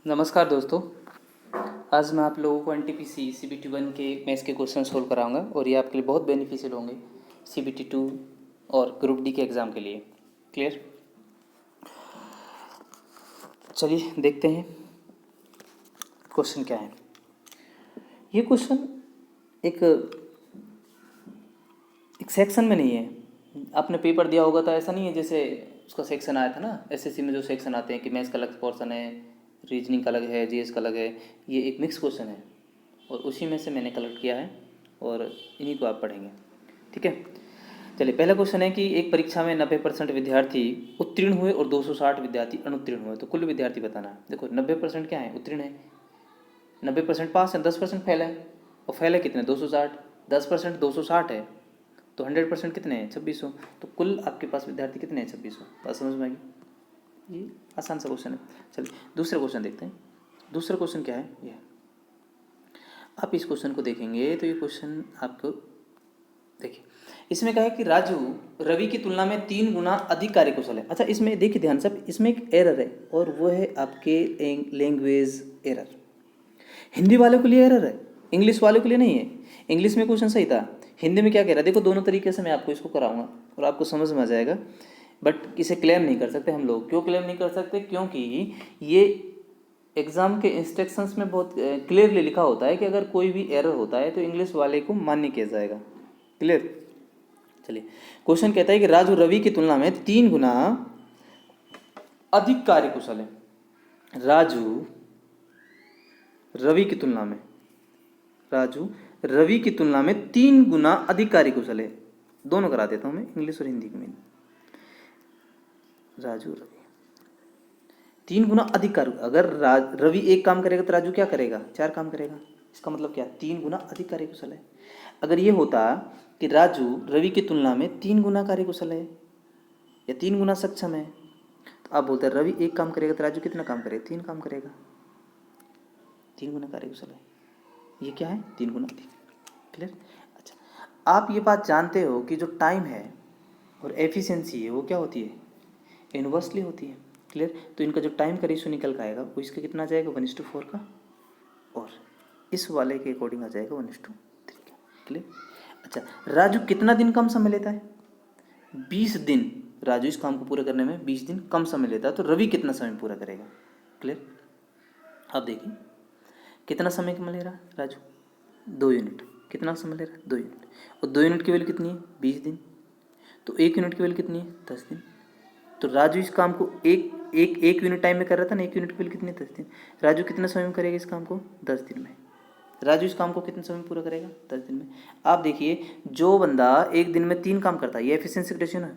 नमस्कार दोस्तों। आज मैं आप लोगों को एनटीपीसी CBT 1 के मैथ्स के क्वेश्चन सोल्व कराऊंगा और ये आपके लिए बहुत बेनिफिशियल होंगे CBT 2 और ग्रुप डी के एग्ज़ाम के लिए। क्लियर? चलिए देखते हैं क्वेश्चन क्या है। ये क्वेश्चन एक सेक्शन में नहीं है। आपने पेपर दिया होगा तो ऐसा नहीं है जैसे उसका सेक्शन आया था ना एसएससी में, जो सेक्शन आते हैं कि मैथ्स का अलग पोर्शन है, रीजनिंग का अलग है, जीएस का अलग है। ये एक मिक्स क्वेश्चन है और उसी में से मैंने कलेक्ट किया है और इन्हीं को आप पढ़ेंगे। ठीक है, चलिए पहला क्वेश्चन है कि एक परीक्षा में 90% विद्यार्थी उत्तीर्ण हुए और 260 विद्यार्थी अनुत्तीर्ण हुए, तो कुल विद्यार्थी बताना है। देखो 90% क्या है, उत्तीर्ण है, 90% पास है, 10% फेल है। और फेल है कितने, 260, 10% 260 है तो 100% कितने हैं, 2600। तो कुल आपके पास विद्यार्थी कितने हैं, 2600। बात समझ में आएगी, ये आसान सा क्वेश्चन है। चलिए दूसरा क्वेश्चन देखते हैं। दूसरा क्वेश्चन क्या है, ये आप इस क्वेश्चन को देखेंगे तो ये क्वेश्चन आपको देखिए, इसमें क्या है कि राजू रवि की तुलना में 3 गुना अधिक कार्यकुशल है। अच्छा इसमें देखिए ध्यान से, इसमें एक एरर है और वो है आपके लैंग्वेज एरर। हिंदी वालों के लिए एरर है, इंग्लिश वालों के लिए नहीं है। इंग्लिश में क्वेश्चन सही था, हिंदी में क्या कह रहा है देखो। दोनों तरीके से मैं आपको इसको कराऊंगा और आपको समझ में आ जाएगा। बट इसे क्लेम नहीं कर सकते हम लोग। क्यों क्लेम नहीं कर सकते? क्योंकि ये एग्ज़ाम के इंस्ट्रक्शंस में बहुत क्लियरली लिखा होता है कि अगर कोई भी एरर होता है तो इंग्लिश वाले को मान्य किया जाएगा। क्लियर? चलिए क्वेश्चन कहता है कि राजू रवि की तुलना में 3 गुना अधिक कार्यकुशल है। राजू रवि की तुलना में 3 गुना अधिक कार्यकुशल है। दोनों करा देता हूं मैं, इंग्लिश और हिंदी में। राजू रवि 3 गुना अधिक कार्य, अगर रवि एक काम करेगा तो राजू क्या करेगा, 4 काम करेगा। इसका मतलब क्या, 3 गुना अधिक कार्यकुशल है। अगर ये होता कि राजू रवि की तुलना में 3 गुना कार्यकुशल है या 3 गुना सक्षम है, तो आप बोलते हैं रवि एक काम करेगा तो राजू कितना काम करेगा, 3 काम करेगा। 3 गुना कार्यकुशल है, ये क्या है, 3 गुना अधिक। क्लियर? अच्छा, आप ये बात जानते हो कि जो टाइम है और एफिशिएंसी है वो क्या होती है, इन्वर्सली होती है। क्लियर? तो इनका जो टाइम का रेशियो निकल का आएगा वो इसका कितना आ जाएगा, 1:4 का, और इस वाले के अकॉर्डिंग आ जाएगा 1:3 का। क्लियर? अच्छा, राजू कितना दिन कम समय लेता है, 20 दिन। राजू इस काम को पूरा करने में 20 दिन कम समय लेता है, तो रवि कितना समय पूरा करेगा। क्लियर? अब देखिए कितना समय कम ले रहा है राजू, 2 यूनिट। कितना समय ले रहा है, 2 यूनिट। और 2 यूनिट की वैल्यू कितनी है, 20 दिन। तो 1 यूनिट की वैल्यू कितनी है, 10 दिन। तो राजू इस काम को एक यूनिट टाइम में कर रहा था ना, 1 यूनिट की वैल्यू कितनी है, 10 दिन। राजू कितना समय में करेगा इस काम को, 10 दिन में। राजू इस काम को कितने समय में पूरा करेगा, 10 दिन में। आप देखिए, जो बंदा एक दिन में 3 काम करता है, ये एफिशिएंसी रेशियो ना,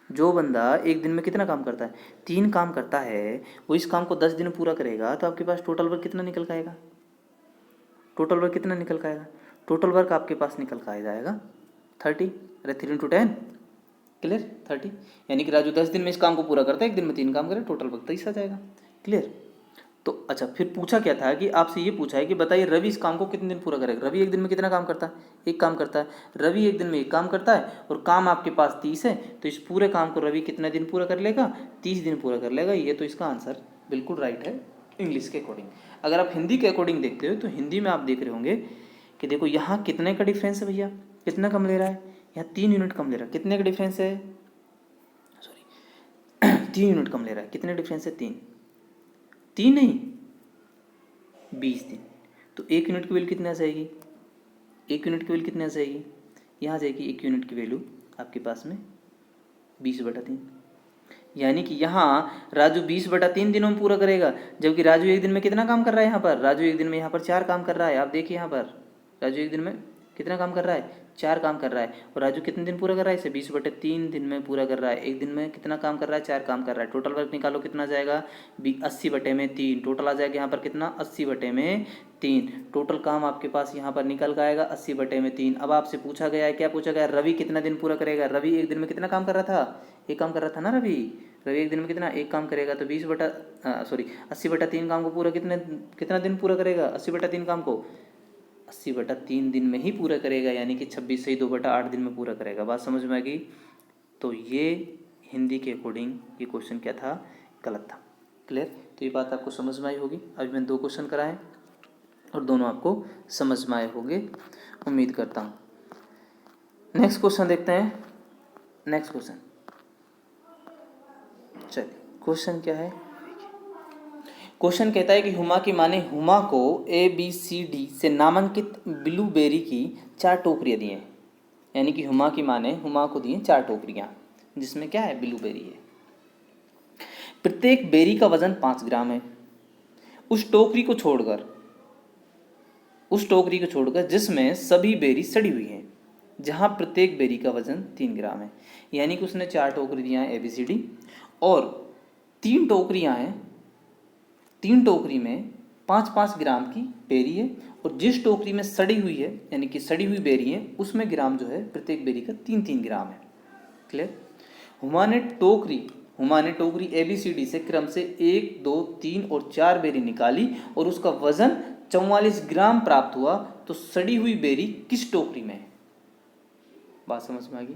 जो बंदा एक दिन में कितना काम करता है, 3 काम करता है, वो इस काम को 10 दिन में पूरा करेगा, तो आपके पास टोटल वर्क कितना निकल आएगा, टोटल वर्क कितना निकल आएगा, टोटल वर्क आपके पास निकल कर आ जाएगा 30। अरे 3 × 10 क्लियर, 30। यानी कि राजू 10 दिन में इस काम को पूरा करता है, एक दिन में 3 काम करे, टोटल वक्त 30 आ जाएगा। क्लियर? तो अच्छा, फिर पूछा क्या था कि आपसे ये पूछा है कि बताइए रवि इस काम को कितने दिन पूरा करेगा। रवि एक दिन में कितना काम करता है, एक काम करता है। रवि एक दिन में एक काम करता है और काम आपके पास 30 है, तो इस पूरे काम को रवि कितने दिन पूरा कर लेगा, 30 दिन पूरा कर लेगा। ये तो इसका आंसर बिल्कुल राइट है इंग्लिश के अकॉर्डिंग। अगर आप हिंदी के अकॉर्डिंग देखते हो तो हिंदी में आप देख रहे होंगे कि देखो यहाँ कितने का डिफरेंस है भैया, कितना कम ले रहा है, यहाँ 3 यूनिट कम ले रहा है। कितने का डिफरेंस है, 3 यूनिट कम ले रहा है। कितने डिफरेंस है, 3 नहीं, 20 दिन। तो 1 यूनिट की वैल्यू कितने आ जाएगी, 1 यूनिट की वैल्यू कितने आ जाएगी, यहाँ आ जाएगी 1 यूनिट की वैल्यू आपके पास में 20/3। यानी कि यहाँ राजू 20/3 दिनों में पूरा करेगा, जबकि राजू एक दिन में कितना काम कर रहा है, यहाँ पर राजू एक दिन में यहाँ पर 4 काम कर रहा है। आप देखिए यहाँ पर राजू एक दिन में कितना काम कर रहा है, 4 काम कर रहा है। और राजू कितने दिन पूरा कर रहा है, इसे 20/3 दिन में पूरा कर रहा है। एक दिन में कितना काम कर रहा है, 4 काम कर रहा है। टोटल वर्क निकालो कितना आ जाएगा, 80/3। टोटल आ जाएगा यहाँ पर कितना, 80/3। टोटल काम आपके पास यहाँ पर निकल का आएगा 80/3। अब आपसे पूछा गया है, क्या पूछा गया, रवि कितना दिन पूरा करेगा। रवि एक दिन में कितना काम कर रहा था, एक काम कर रहा था ना रवि। रवि एक दिन में कितना, एक काम करेगा, तो 80/3 काम को पूरा कितना दिन पूरा करेगा, 80/3 काम को 80/3 दिन में ही पूरा करेगा। यानी कि 26 से ही 2/8 दिन में पूरा करेगा। बात समझ में आ गई? तो ये हिंदी के अकॉर्डिंग ये क्वेश्चन क्या था, गलत था। क्लियर? तो ये बात आपको समझ में आई होगी। अभी मैंने 2 क्वेश्चन कराए और दोनों आपको समझ में आए होंगे, उम्मीद करता हूँ। नेक्स्ट क्वेश्चन देखते हैं। नेक्स्ट क्वेश्चन, चलिए क्वेश्चन क्या है। क्वेश्चन कहता है कि हुमा की माँ ने हुमा को ABCD से नामांकित ब्लूबेरी की 4 टोकरियाँ दी हैं। यानी कि हुमा की माँ ने हुमा को दी 4 टोकरियाँ, जिसमें क्या है, ब्लूबेरी है। प्रत्येक बेरी का वजन 5 ग्राम है। उस टोकरी को छोड़कर जिसमें सभी बेरी सड़ी हुई हैं, जहां प्रत्येक बेरी का वजन 3 ग्राम है। यानी कि उसने 4 टोकरी दिया है ABCD और 3 टोकरियां हैं, 3 टोकरी में 5-5 ग्राम की बेरी है और जिस टोकरी में सड़ी हुई है, यानी कि सड़ी हुई बेरी है, उसमें ग्राम जो है प्रत्येक बेरी का 3-3 ग्राम है। क्लियर? हुमा ने टोकरी ABCD से क्रम से 1, 2, 3 और 4 बेरी निकाली और उसका वजन 44 ग्राम प्राप्त हुआ। तो सड़ी हुई बेरी किस टोकरी में है? बात समझ में आ गई?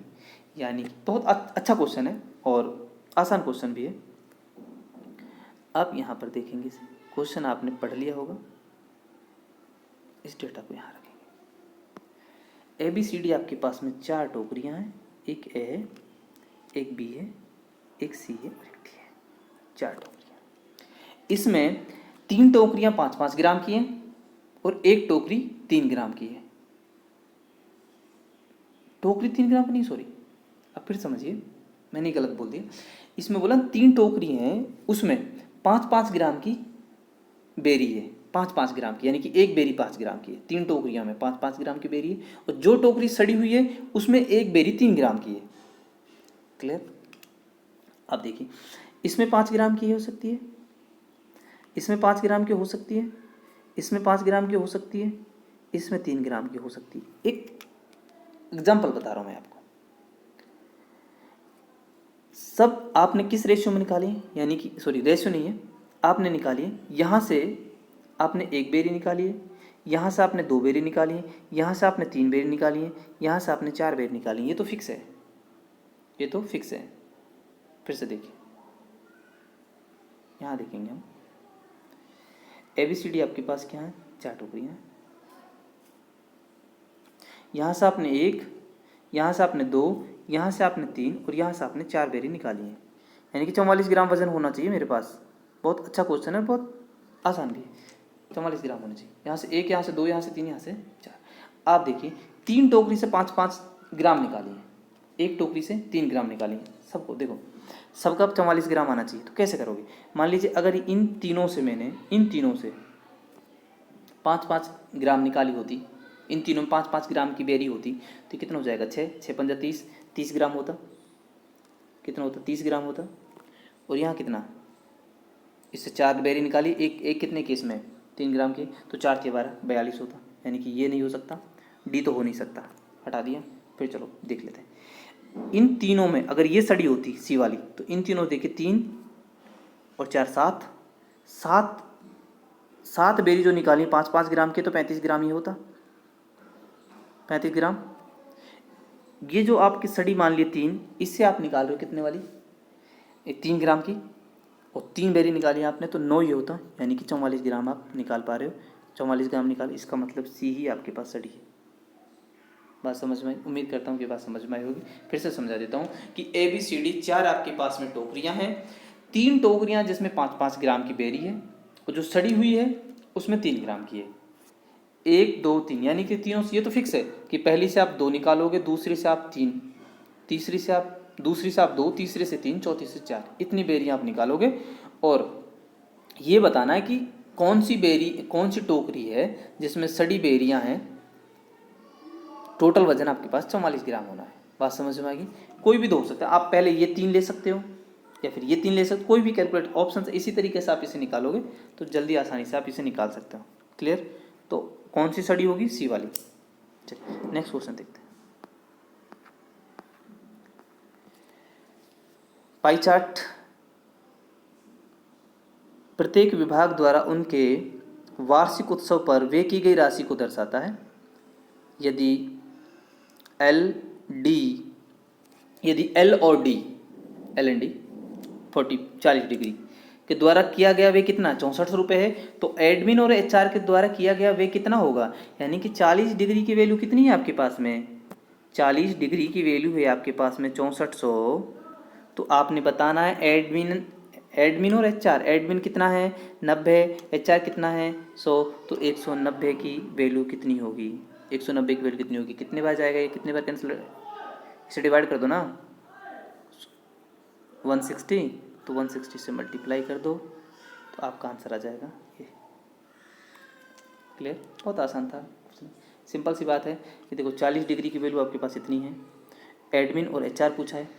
यानी बहुत अच्छा क्वेश्चन है और आसान क्वेश्चन भी है। अब यहाँ पर देखेंगे, क्वेश्चन आपने पढ़ लिया होगा, इस डेटा को यहाँ रखेंगे। ABCD आपके पास में 4 टोकरियाँ हैं, एक A है, एक B है, एक C है और एक D है। 4 टोकरियाँ। इसमें 3 टोकरियाँ 5-5 ग्राम की हैं और एक टोकरी 3 ग्राम की है। टोकरी 3 ग्राम की नहीं, सॉरी, अब फिर समझिए, मैंने गलत बोल दिया। इसमें बोला 3 टोकरी हैं, उसमें 5-5 ग्राम की बेरी है, 5-5 ग्राम की, यानी कि एक बेरी 5 ग्राम की है। 3 टोकरियां में 5-5 ग्राम की बेरी है और जो टोकरी सड़ी हुई है उसमें एक बेरी 3 ग्राम की है। क्लियर? अब देखिए, इसमें 5 ग्राम की हो सकती है, इसमें 5 ग्राम की हो सकती है, इसमें 5 ग्राम की हो सकती है, इसमें 3 ग्राम की हो सकती है। एक एग्जाम्पल बता रहा हूं मैं आपको। सब आपने किस रेशियो में निकाली है, यानी कि सॉरी, रेशियो नहीं है, आपने निकाली है। यहाँ से आपने 1 बेरी निकाली है, यहाँ से आपने 2 बेरी निकाली है, यहाँ से आपने 3 बेरी निकाली है, यहाँ से आपने 4 बेरी निकाली है। ये तो फिक्स है, ये तो फिक्स है। फिर से देखिए, यहाँ देखेंगे हम, ABCD आपके पास क्या है, 4 टोकरियाँ हैं। यहाँ से आपने 1, यहाँ से आपने 2, यहाँ से आपने 3 और यहाँ से आपने 4 बेरी निकाली है। यानी कि 44 ग्राम वजन होना चाहिए मेरे पास। बहुत अच्छा क्वेश्चन है, बहुत आसान भी है। 44 ग्राम होना चाहिए। यहाँ से 1, यहाँ से 2, यहाँ से 3, यहाँ से 4। आप देखिए, 3 टोकरी से 5-5 ग्राम निकाली है, एक टोकरी से 3 ग्राम निकाली है। सबको देखो, सबका 44 ग्राम आना चाहिए। तो कैसे करोगे? मान लीजिए अगर इन तीनों से 5-5 ग्राम निकाली होती, इन तीनों में 5-5 ग्राम की बेरी होती, तो कितना हो जाएगा? 6-6-5 30, 30 ग्राम होता। कितना होता? 30 ग्राम होता। और यहाँ कितना? इससे 4 बेरी निकाली, एक कितने की इसमें? 3 ग्राम की, तो 4 के 12, 42 होता। यानी कि ये नहीं हो सकता, डी तो हो नहीं सकता, हटा दिया। फिर चलो देख लेते हैं, इन तीनों में अगर ये सड़ी होती सी वाली, तो इन तीनों देखिए, 3 और 4 7, 7 बेरी जो निकाली 5-5 ग्राम के, तो 35 ग्राम ये होता, 35 ग्राम। ये जो आपकी सड़ी मान ली 3, इससे आप निकाल रहे हो कितने वाली? 3 ग्राम की, और 3 बेरी निकाली आपने, तो 9 ये होता। यानी कि 44 ग्राम आप निकाल पा रहे हो। 44 ग्राम निकाल, इसका मतलब सी ही आपके पास सड़ी है। बात समझ में आई? उम्मीद करता हूँ कि बात समझ में आई होगी। फिर से समझा देता हूँ कि ABCD 4 आपके पास में टोकरियाँ हैं, 3 टोकरियाँ जिसमें 5-5 ग्राम की बेरी है और जो सड़ी हुई है उसमें 3 ग्राम की है। 1, 2, 3, यानी कि तीनों से, ये तो फिक्स है कि पहली से आप 2 निकालोगे, दूसरी से आप 3, दूसरी से आप 2, तीसरे से 3, चौथी से 4, इतनी बेरियां आप निकालोगे। और ये बताना है कि कौन सी टोकरी है जिसमें सड़ी बेरियां हैं। टोटल वजन आपके पास 44 ग्राम होना है। बात समझ में आएगी? कोई भी दो हो सकता है, आप पहले ये 3 ले सकते हो या फिर ये 3 ले सकते हो, कोई भी कैलकुलेट ऑप्शन से इसी तरीके से आप इसे निकालोगे तो जल्दी आसानी से आप इसे निकाल सकते हो। क्लियर? तो कौन सी सड़ी होगी? सी वाली। चलिए नेक्स्ट क्वेश्चन देखते हैं। पाई चार्ट प्रत्येक विभाग द्वारा उनके वार्षिक उत्सव पर व्यय की गई राशि को दर्शाता है। यदि एल और डी 40 डिग्री के द्वारा किया गया वे कितना 64 रुपये है, तो एडमिन और एचआर के द्वारा किया गया वे कितना होगा, यानी कि 40 डिग्री की वैल्यू कितनी है आपके पास में, 40 डिग्री की वैल्यू है आपके पास में 6400। तो आपने बताना है एडमिन और एचआर, एडमिन कितना है 90, एचआर कितना है 100, तो 190 की वैल्यू कितनी होगी, 190 की वैल्यू कितनी होगी, कितने बार जाएगा ये, कितने बार कैंसिल, इसे डिवाइड कर दो ना 160, तो 160 से मल्टीप्लाई कर दो तो आपका आंसर आ जाएगा ये। क्लियर, बहुत आसान था, सिंपल सी बात है कि देखो 40 डिग्री की वैल्यू आपके पास इतनी है, एडमिन और एचआर पूछा है,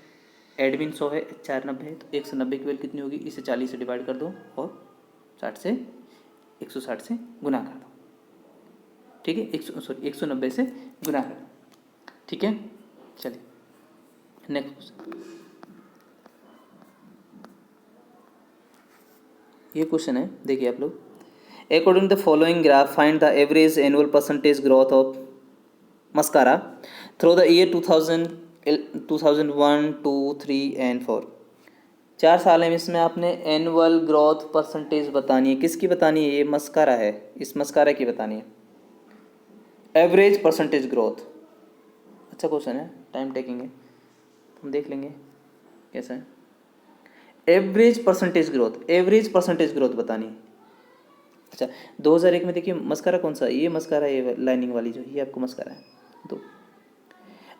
एडमिन 100 है, एचआर 90 है, तो 190 की वैल्यू कितनी होगी, इसे 40 से डिवाइड कर दो और 160 से गुना कर दो, ठीक है, 190 से गुना कर दो, ठीक है। चलिए नेक्स्ट क्वेश्चन, ये क्वेश्चन है, देखिए आप लोग, according the following graph find the average annual percentage growth of mascara through the year 2001, 2, 3 and 4। 4 साल है, इसमें आपने एनुअल ग्रोथ परसेंटेज बतानी है, किसकी बतानी है, ये मस्कारा है, इस मस्कारा की बतानी है, एवरेज परसेंटेज ग्रोथ। अच्छा क्वेश्चन है, टाइम टेकिंग है, हम देख लेंगे कैसा है। एवरेज परसेंटेज ग्रोथ बतानी है। अच्छा 2001 में देखिए मस्कारा कौन सा, ये मस्कारा, ये लाइनिंग वाली जो ये आपको मस्कारा है दो।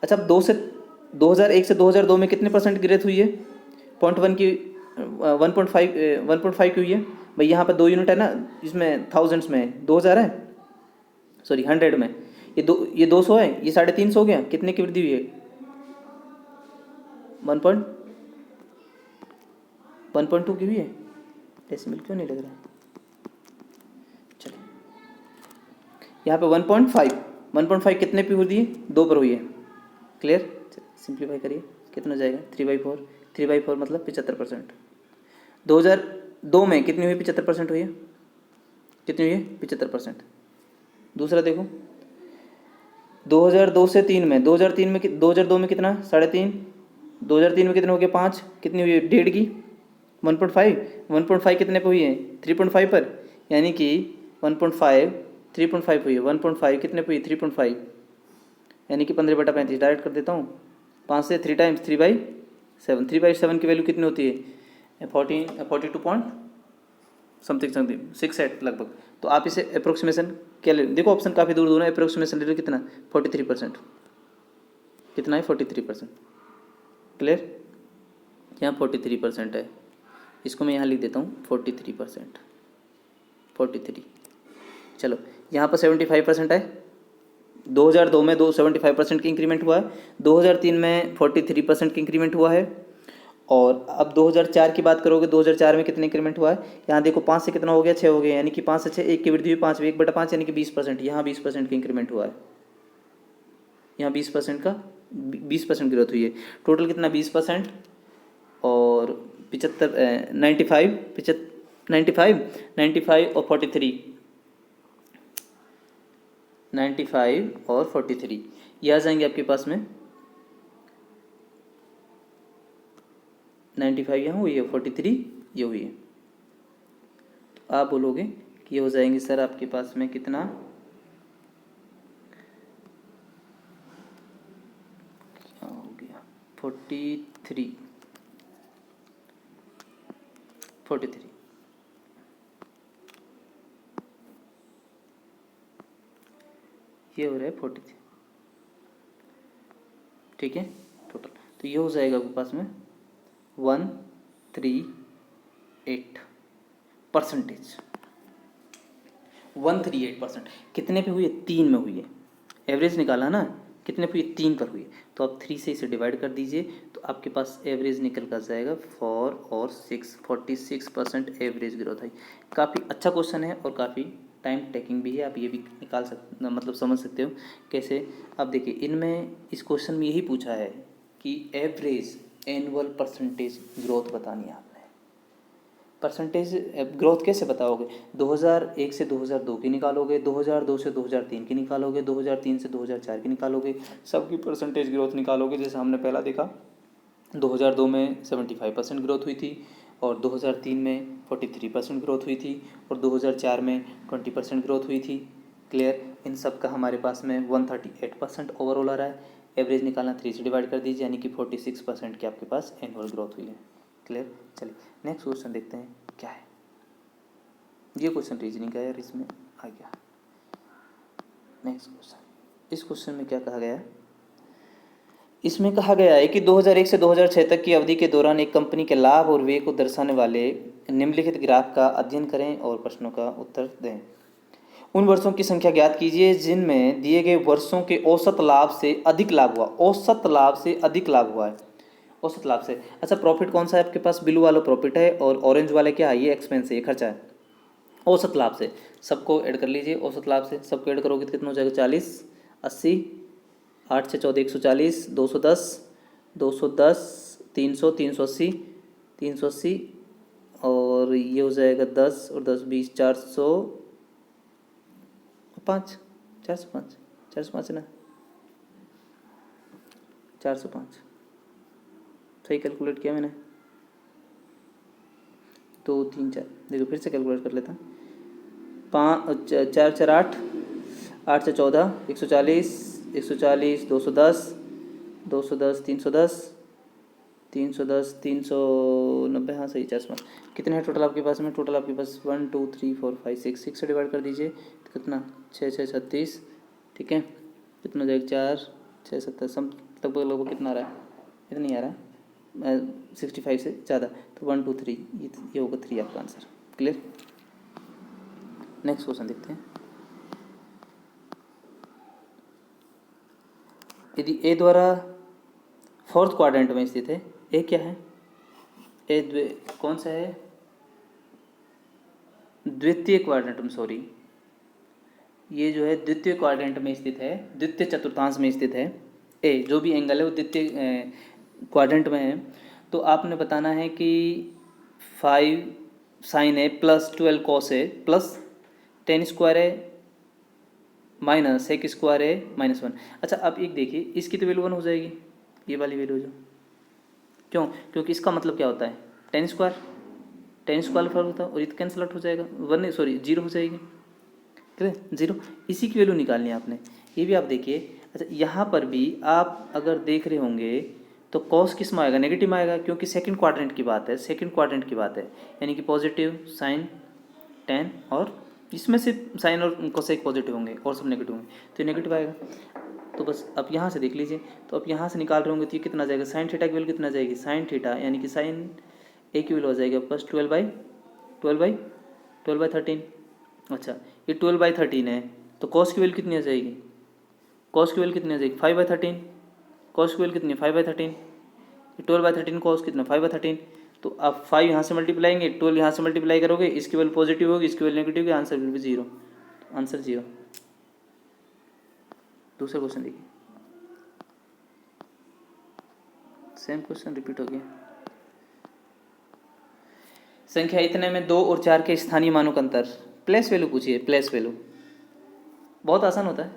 अच्छा अब 2001 से 2002 में कितने परसेंट ग्रोथ हुई है, 0.1 की 1.5 की हुई है भाई, यहाँ पर 2 यूनिट है ना, इसमें थाउजेंड्स में 2000 है, सॉरी 100 में, ये 200 है, ये 350 हो गया, कितने की वृद्धि हुई है, 1.2 की हुई है, डेसिमल क्यों नहीं लग रहा है, चलो यहाँ पे 1.5 कितने पे हुई है, 2 पर हुई है, क्लियर। सिंप्लीफाई करिए, कितना जाएगा 3/4 मतलब 75%। 2002 में कितनी हुई, 75% हुई है, कितनी हुई है 75%। दूसरा देखो 2002 से 3 में, 2002 में कितना 3.5, 2003 में कितना हो गया 5, कितनी हुई है 1.5 की 1.5 कितने पे हुई है 3.5 पर, यानी कि 1.5 3.5 हुई है, 1.5 कितने पे हुई 3.5, यानी कि 15/35 डायरेक्ट कर देता हूँ, 5 से 3 टाइम्स 3/7, 3/7 की वैल्यू कितनी होती है 42 पॉइंट समथिंग 68 लगभग। तो आप इसे अप्रोक्सीमेशन क्या ले, देखो ऑप्शन काफ़ी दूर दूर है, अप्रोक्सीमेशन ले लो कितना 43%, कितना है 43%, क्लियर, यहाँ 43% है, इसको मैं यहाँ लिख देता हूँ 43%, 43। चलो यहाँ पर 75% है, 2002 में 75% की इंक्रीमेंट हुआ है, 2003 में 43% की इंक्रीमेंट हुआ है, और अब 2004 की बात करोगे 2004 में कितने इंक्रीमेंट हुआ है, यहाँ देखो 5 से कितना हो गया 6 हो गया, यानी कि 5 से 6 1 की वृद्धि हुई 5, 1/5 यानी कि 20%, यहाँ 20% की इंक्रीमेंट हुआ है, यहाँ 20% ग्रोथ हुई है, टोटल कितना 20%, और 95 और 43, 95 और 43 ये आ जाएंगे आपके पास में, 95 यहाँ हुई है, 43 ये हुई है, तो आप बोलोगे कि ये हो जाएंगे सर आपके पास में कितना, क्या हो गया 43 ये हो रहा है 43, ठीक है टोटल, तो ये हो जाएगा आपके पास में 138%, 138%, कितने पे हुई है 3 में हुई है, एवरेज निकाला ना, कितने पे हुई 3 पर हुई है, तो आप 3 से इसे डिवाइड कर दीजिए तो आपके पास एवरेज निकल कर जाएगा 4 और 6, 46% एवरेज ग्रोथ है। काफ़ी अच्छा क्वेश्चन है और काफ़ी टाइम टेकिंग भी है, आप ये भी निकाल सकते मतलब समझ सकते हो कैसे। अब देखिए इनमें इस क्वेश्चन में यही पूछा है कि एवरेज एनुअल परसेंटेज ग्रोथ बतानी है आपने, परसेंटेज ग्रोथ कैसे बताओगे, 2001 से 2002 की निकालोगे, 2002 से 2003 की निकालोगे, 2003 से 2004 की निकालोगे, सबकी परसेंटेज ग्रोथ निकालोगे। जैसे हमने पहला देखा 2002 में 75% ग्रोथ हुई थी, और 2003 में 43% ग्रोथ हुई थी और 2004 में 20% ग्रोथ हुई थी। क्लियर। इन सब का हमारे पास में 138% ओवरऑल आ रहा है। एवरेज निकालना 3 से डिवाइड कर दीजिए, यानी कि 46% की आपके पास एनुअल ग्रोथ हुई है। क्लियर। चलिए नेक्स्ट क्वेश्चन देखते हैं क्या है। ये क्वेश्चन रीजनिंग का है यार, इसमें आ गया। नेक्स्ट क्वेश्चन, इस क्वेश्चन में क्या कहा गया है? इसमें कहा गया है कि 2001 से 2006 तक की अवधि के दौरान एक कंपनी के लाभ और व्यय को दर्शाने वाले निम्नलिखित ग्राफ का अध्ययन करें और प्रश्नों का उत्तर दें। उन वर्षों की संख्या ज्ञात कीजिए जिनमें दिए गए वर्षों के औसत लाभ से अधिक लाभ हुआ। औसत लाभ से अधिक लाभ हुआ है, औसत लाभ से। अच्छा, प्रॉफिट कौन सा है आपके पास? ब्लू वाला प्रॉफिट है और ऑरेंज वाले क्या है? ये एक्सपेंस है, ये खर्चा है। औसत लाभ से सबको ऐड कर लीजिए। औसत लाभ से सबको ऐड करोगे तो कितना हो जाएगा? 40, 80, 8 से 14 140, 210, 210, 300, 380, 380 और ये हो जाएगा 10 और 10 20, 405, 405, 405 है ना? 405 सही कैलकुलेट किया मैंने। 2 3 4, देखो फिर से कैलकुलेट कर लेता हूँ। 5 4 4 8, 8 से 14 140, 140, 210, 210, 310, 310, 390, हाँ सही, 405। कितने हैं टोटल आपके पास में? टोटल आपके पास 1 2 3 4 5 6, 6 से डिवाइड कर दीजिए तो कितना? 6 6 36, ठीक है। कितना हो जाएगा? 4 6 7 सम लगभग लगभग कितना आ रहा है? इतना नहीं आ रहा है, 65 से ज़्यादा, तो 1 2 3, ये होगा 3 आपका आंसर। क्लियर। नेक्स्ट क्वेश्चन देखते हैं। यदि ए द्वारा फोर्थ क्वाड्रेंट में स्थित है, ए क्या है? ए कौन सा है? द्वितीय क्वाड्रेंट में, सॉरी, ये जो है द्वितीय क्वाड्रेंट में स्थित है, द्वितीय चतुर्थांश में स्थित है। ए जो भी एंगल है वो द्वितीय क्वाड्रेंट में है। तो आपने बताना है कि 5 साइन है प्लस 12 कॉस है प्लस 10 स्क्वायर है माइनस 1 स्क्वायर है -1। अच्छा, अब एक देखिए, इसकी तो वैल्यू 1 हो जाएगी, ये वाली वैल्यू जो, क्यों? क्योंकि इसका मतलब क्या होता है? 10 स्क्वायर, 10 स्क्वायर फर्क होता है और ये तो कैंसिल आउट हो जाएगा, 1 नहीं सॉरी 0 हो जाएगी। ठीक है, 0, इसी की वैल्यू निकालनी है आपने। ये भी आप देखिए। अच्छा, यहाँ पर भी आप अगर देख रहे होंगे तो कॉस किस में आएगा? नेगेटिव में आएगा, क्योंकि सेकंड क्वाड्रेंट की बात है, सेकंड क्वाड्रेंट की बात है, यानी कि पॉजिटिव साइन 10 और इसमें से साइन और कोसेक पॉजिटिव होंगे और सब नेगेटिव होंगे, तो ये नेगेटिव आएगा। तो बस अब यहाँ से देख लीजिए, तो अब यहाँ से निकाल रहे होंगे तो ये कितना जाएगा? साइन थीटा की वैल्यू कितना जाएगी? साइन थीटा यानी कि साइन ए की वैल्यू हो जाएगी आपके पास 12/13। अच्छा, ये 12/13 है, तो कॉस की वैल्यू कितनी आ जाएगी? कॉस की वैल्यू कितनी आ जाएगी? 5/13। कॉस की वैल्यू कितनी है? 5/13। 12/13 कॉस कितना? 5/13। तो आप 5 यहाँ से मल्टीप्लाएंगे, 12 यहाँ से मल्टीप्लाई करोगे, इसकी वैल्यू पॉजिटिव होगी, इसकी वैल्यू नेगेटिव होगी, आंसर विल बी 0। आंसर 0। दूसरा क्वेश्चन देखिए, सेम क्वेश्चन रिपीट हो गया। संख्या इतने में 2 और 4 के स्थानीय मानों का अंतर। प्लेस वैल्यू पूछिए, प्लेस वैल्यू बहुत आसान होता है।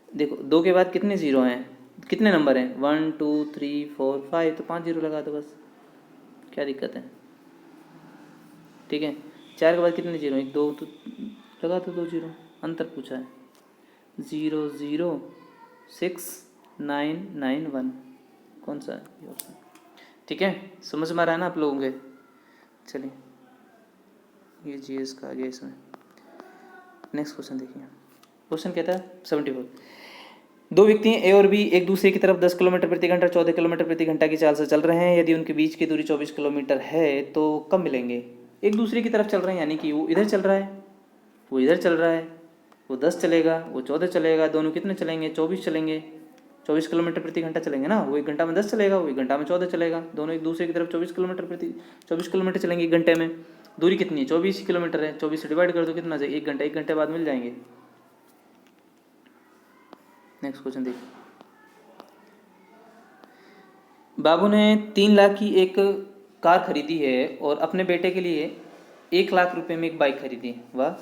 देखो 2 के बाद कितने जीरो हैं, कितने नंबर हैं? 1 2 3 4 5, तो 5 जीरो लगा दो बस, क्या दिक्कत है? ठीक है। 4 के बाद कितने जीरो? 1 2, तो लगा दो 2 जीरो। अंतर पूछा है 0 0 6 9 9 1, कौन सा है ये ऑप्शन? ठीक है, समझ में आ रहा है ना आप लोगों के? चलिए, ये जीएस का आ गया इसमें। नेक्स्ट क्वेश्चन देखिए। क्वेश्चन कहता है 74। दो व्यक्ति ए और बी एक दूसरे की तरफ 10 किलोमीटर प्रति घंटा 14 किलोमीटर प्रति घंटा की चाल से चल रहे हैं। यदि उनके बीच की दूरी 24 किलोमीटर है तो कब मिलेंगे? एक दूसरे की तरफ चल रहे हैं, यानी कि वो इधर चल रहा है, वो इधर चल रहा है, वो 10 चलेगा, वो 14 चलेगा, दोनों कितने चलेंगे? 24 चलेंगे, 24 किलोमीटर प्रति घंटा चलेंगे ना। वो 1 घंटा में 10 चलेगा, वो 1 घंटा में 14 चलेगा, दोनों एक दूसरे की तरफ 24 किलोमीटर चलेंगे 1 घंटे में। दूरी कितनी है? 24 किलोमीटर है, 24 से डिवाइड कर दो, कितना जाएगा? 1 घंटा, 1 घंटे बाद मिल जाएंगे। नेक्स्ट क्वेश्चन देखिए। बाबू ने 3 लाख की एक कार खरीदी है और अपने बेटे के लिए 1 लाख रुपए में एक बाइक खरीदी। वाह।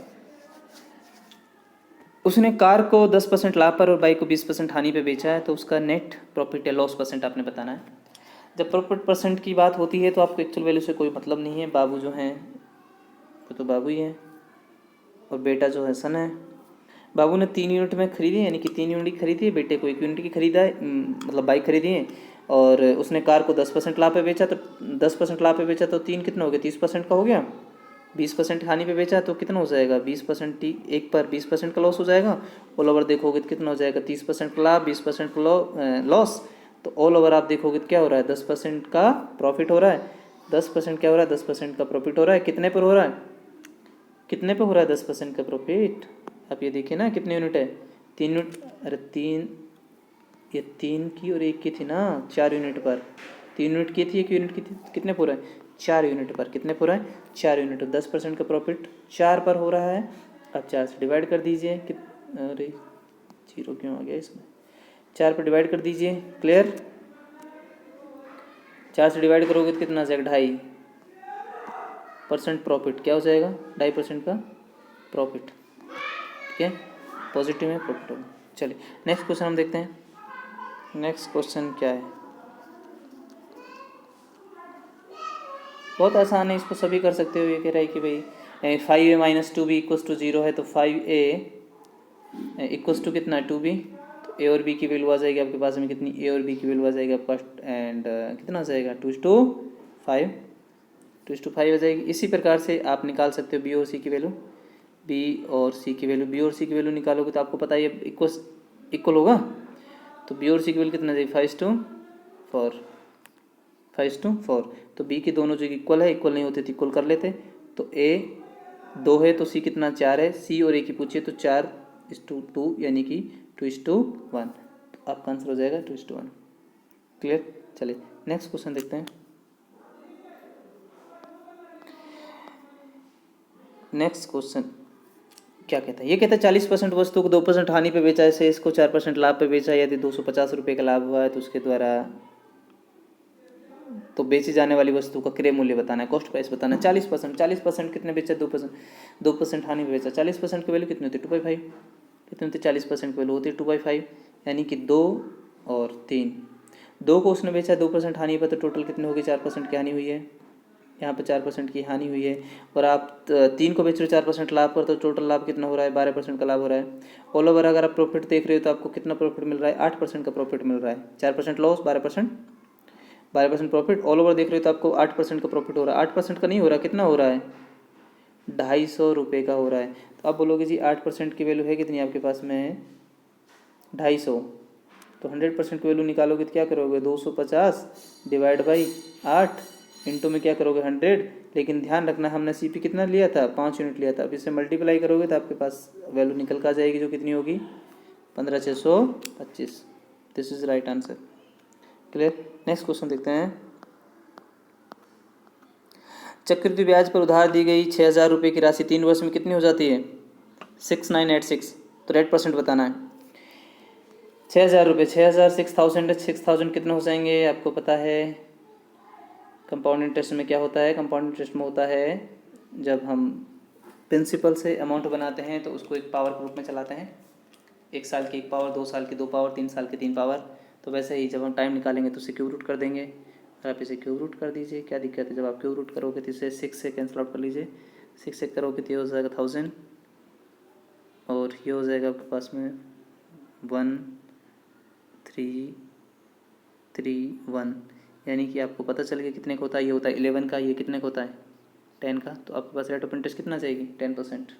उसने कार को 10% लाभ पर और बाइक को 20% हानि पे बेचा है, तो उसका नेट प्रॉफिट या लॉस परसेंट आपने बताना है। जब प्रॉफिट परसेंट की बात होती है तो आपको एक्चुअल वैल्यू से कोई मतलब नहीं है। बाबू जो हैं वो तो बाबू ही है और बेटा जो है सन है। बाबू ने 3 यूनिट में खरीदी, यानी कि 3 यूनिट खरीदी है, बेटे को 1 यूनिट की खरीदा है, मतलब बाइक खरीदी है। और उसने कार को 10% लाभ पे बेचा, तो 10% लाभ पे बेचा तो 3 कितना हो गया, 30% का हो गया। 20% हानि पे बेचा तो कितना हो जाएगा, 20%, एक पर 20% का लॉस हो जाएगा। ऑल ओवर देखोगे तो कितना हो जाएगा, 30% का लाभ, 20% का लॉस। तो ऑल ओवर आप देखोगे तो क्या हो रहा है, 10% का प्रॉफिट हो रहा है। 10% क्या हो रहा है, 10% का प्रॉफिट हो रहा है। कितने पर हो रहा है, कितने पे हो रहा है 10% का प्रॉफिट। आप ये देखिए ना कितने यूनिट है, 3 यूनिट। अरे तीन, ये 3 की और 1 की थी ना, 4 यूनिट पर। 3 यूनिट की थी, 1 यूनिट की थी, कितने पूरा है, 4 यूनिट पर। कितने पूरा है, 4 यूनिट। 10% का प्रॉफिट 4 पर हो रहा है। अब 4 से डिवाइड कर दीजिए। अरे जीरो क्यों आ गया इसमें, 4 पर डिवाइड कर दीजिए। क्लियर, 4 से डिवाइड करोगे तो कितना आ जाएगा, 2.5% प्रॉफिट। क्या हो जाएगा, 2.5% का प्रॉफिट। ठीक है, पॉजिटिव में प्रॉफिट होगा। चलिए नेक्स्ट क्वेश्चन हम देखते हैं। नेक्स्ट क्वेश्चन क्या है, बहुत आसान है, इसको सभी कर सकते हो। ये कह रहा है कि भाई 5a minus 2b equals to 0 है, तो 5a इक्वस टू कितना है, 2b। तो a और b की वैल्यू आ जाएगी आपके पास में कितनी, a और b की वैल्यू आ जाएगी आपका एंड कितना आ जाएगा, 2:5, 2:5 आ जाएगी। इसी प्रकार से आप निकाल सकते हो b और c की वैल्यू, b और c की वैल्यू, b और c की वैल्यू निकालोगे तो आपको पता है ये इक्वल होगा। तो b और c की वैल्यू कितना जाएगी, 5:4, 5:4। तो b की दोनों जो इक्वल है, इक्वल नहीं होते तो इक्वल कर लेते। तो a 2 है तो c कितना 4 है, c और a की पूछिए तो 4:2 यानी कि 2:1। तो आपका आंसर हो जाएगा 2:1। क्लियर, चलिए नेक्स्ट क्वेश्चन देखते हैं। नेक्स्ट क्वेश्चन क्या कहता है, ये कहता है 40% वस्तु को 2% हानि पे बेचा है, इसको 4% लाभ पे बेचा, यदि 250 रुपये का लाभ हुआ है तो उसके द्वारा तो बेची जाने वाली वस्तु का क्रय मूल्य बताना है, कॉस्ट प्राइस बताना है। 40% कितने बेचा, 2% हानि पे बेचा। 40% की वैल्यू कितनी होती है, 2/5। कितनी होती है, 40% की वैल्यू होती है 2/5, यानी कि 2 और 3। 2 को उसने बेचा 2% हानि पर, तो टोटल कितनी होगी, 4% की हानि हुई है। यहाँ पर 4% की हानि हुई है। और आप 3 को बेच रहे हो 4% लाभ पर, तो टोटल लाभ कितना हो रहा है, 12% का लाभ हो रहा है। ऑल ओवर अगर आप प्रॉफिट देख रहे हो तो आपको कितना प्रॉफिट मिल रहा है, 8% का प्रॉफिट मिल रहा है। 4% लॉस, 12% प्रॉफिट। ऑल ओवर देख रहे हो तो आपको 8% का प्रॉफिट हो रहा है। 8% का नहीं हो रहा, कितना हो रहा है, 250 रुपये का हो रहा है। तो आप बोलोगे जी 8% की वैल्यू है कितनी आपके पास में, 250। तो 100% की वैल्यू निकालोगे तो क्या करोगे, 250 डिवाइड बाई 8 इंटू में क्या करोगे, 100। लेकिन ध्यान रखना हमने सी पी कितना लिया था, 5 यूनिट लिया था। अब इससे मल्टीप्लाई करोगे तो आपके पास वैल्यू निकल कर आ जाएगी, जो कितनी होगी, 15,625। This is right answer. Clear, next question देखते हैं। चक्रवृद्धि ब्याज पर उधार दी गई 6,000 रुपये की राशि 3 वर्ष में कितनी हो जाती है, 6986। तो रेट परसेंट बताना है। 6,000 रुपये, 6,000, 6,000, 6,000 कितने हो जाएंगे आपको पता है। कंपाउंड इंटरेस्ट में क्या होता है, कंपाउंड इंटरेस्ट में होता है जब हम प्रिंसिपल से अमाउंट बनाते हैं तो उसको एक पावर के रूप में चलाते हैं। 1 साल की 1 पावर, 2 साल की 2 पावर, 3 साल की 3 पावर। तो वैसे ही जब हम टाइम निकालेंगे तो इसे क्यूब रूट कर देंगे। और आप इसे क्यूब रूट कर दीजिए, क्या दिक्कत है। जब आप क्यूब रूट करोगे तो इसे 6 से कैंसिल आउट कर लीजिए। 6 से करोगे तो ये हो जाएगा 1000 और ये हो जाएगा आपके पास में 1331, यानी कि आपको पता चल गया कितने का होता है। ये होता है 11 का, ये कितने का होता है 10 का। तो आपके पास रेट ऑफ इंटरेस्ट कितना जाएगी, 10%।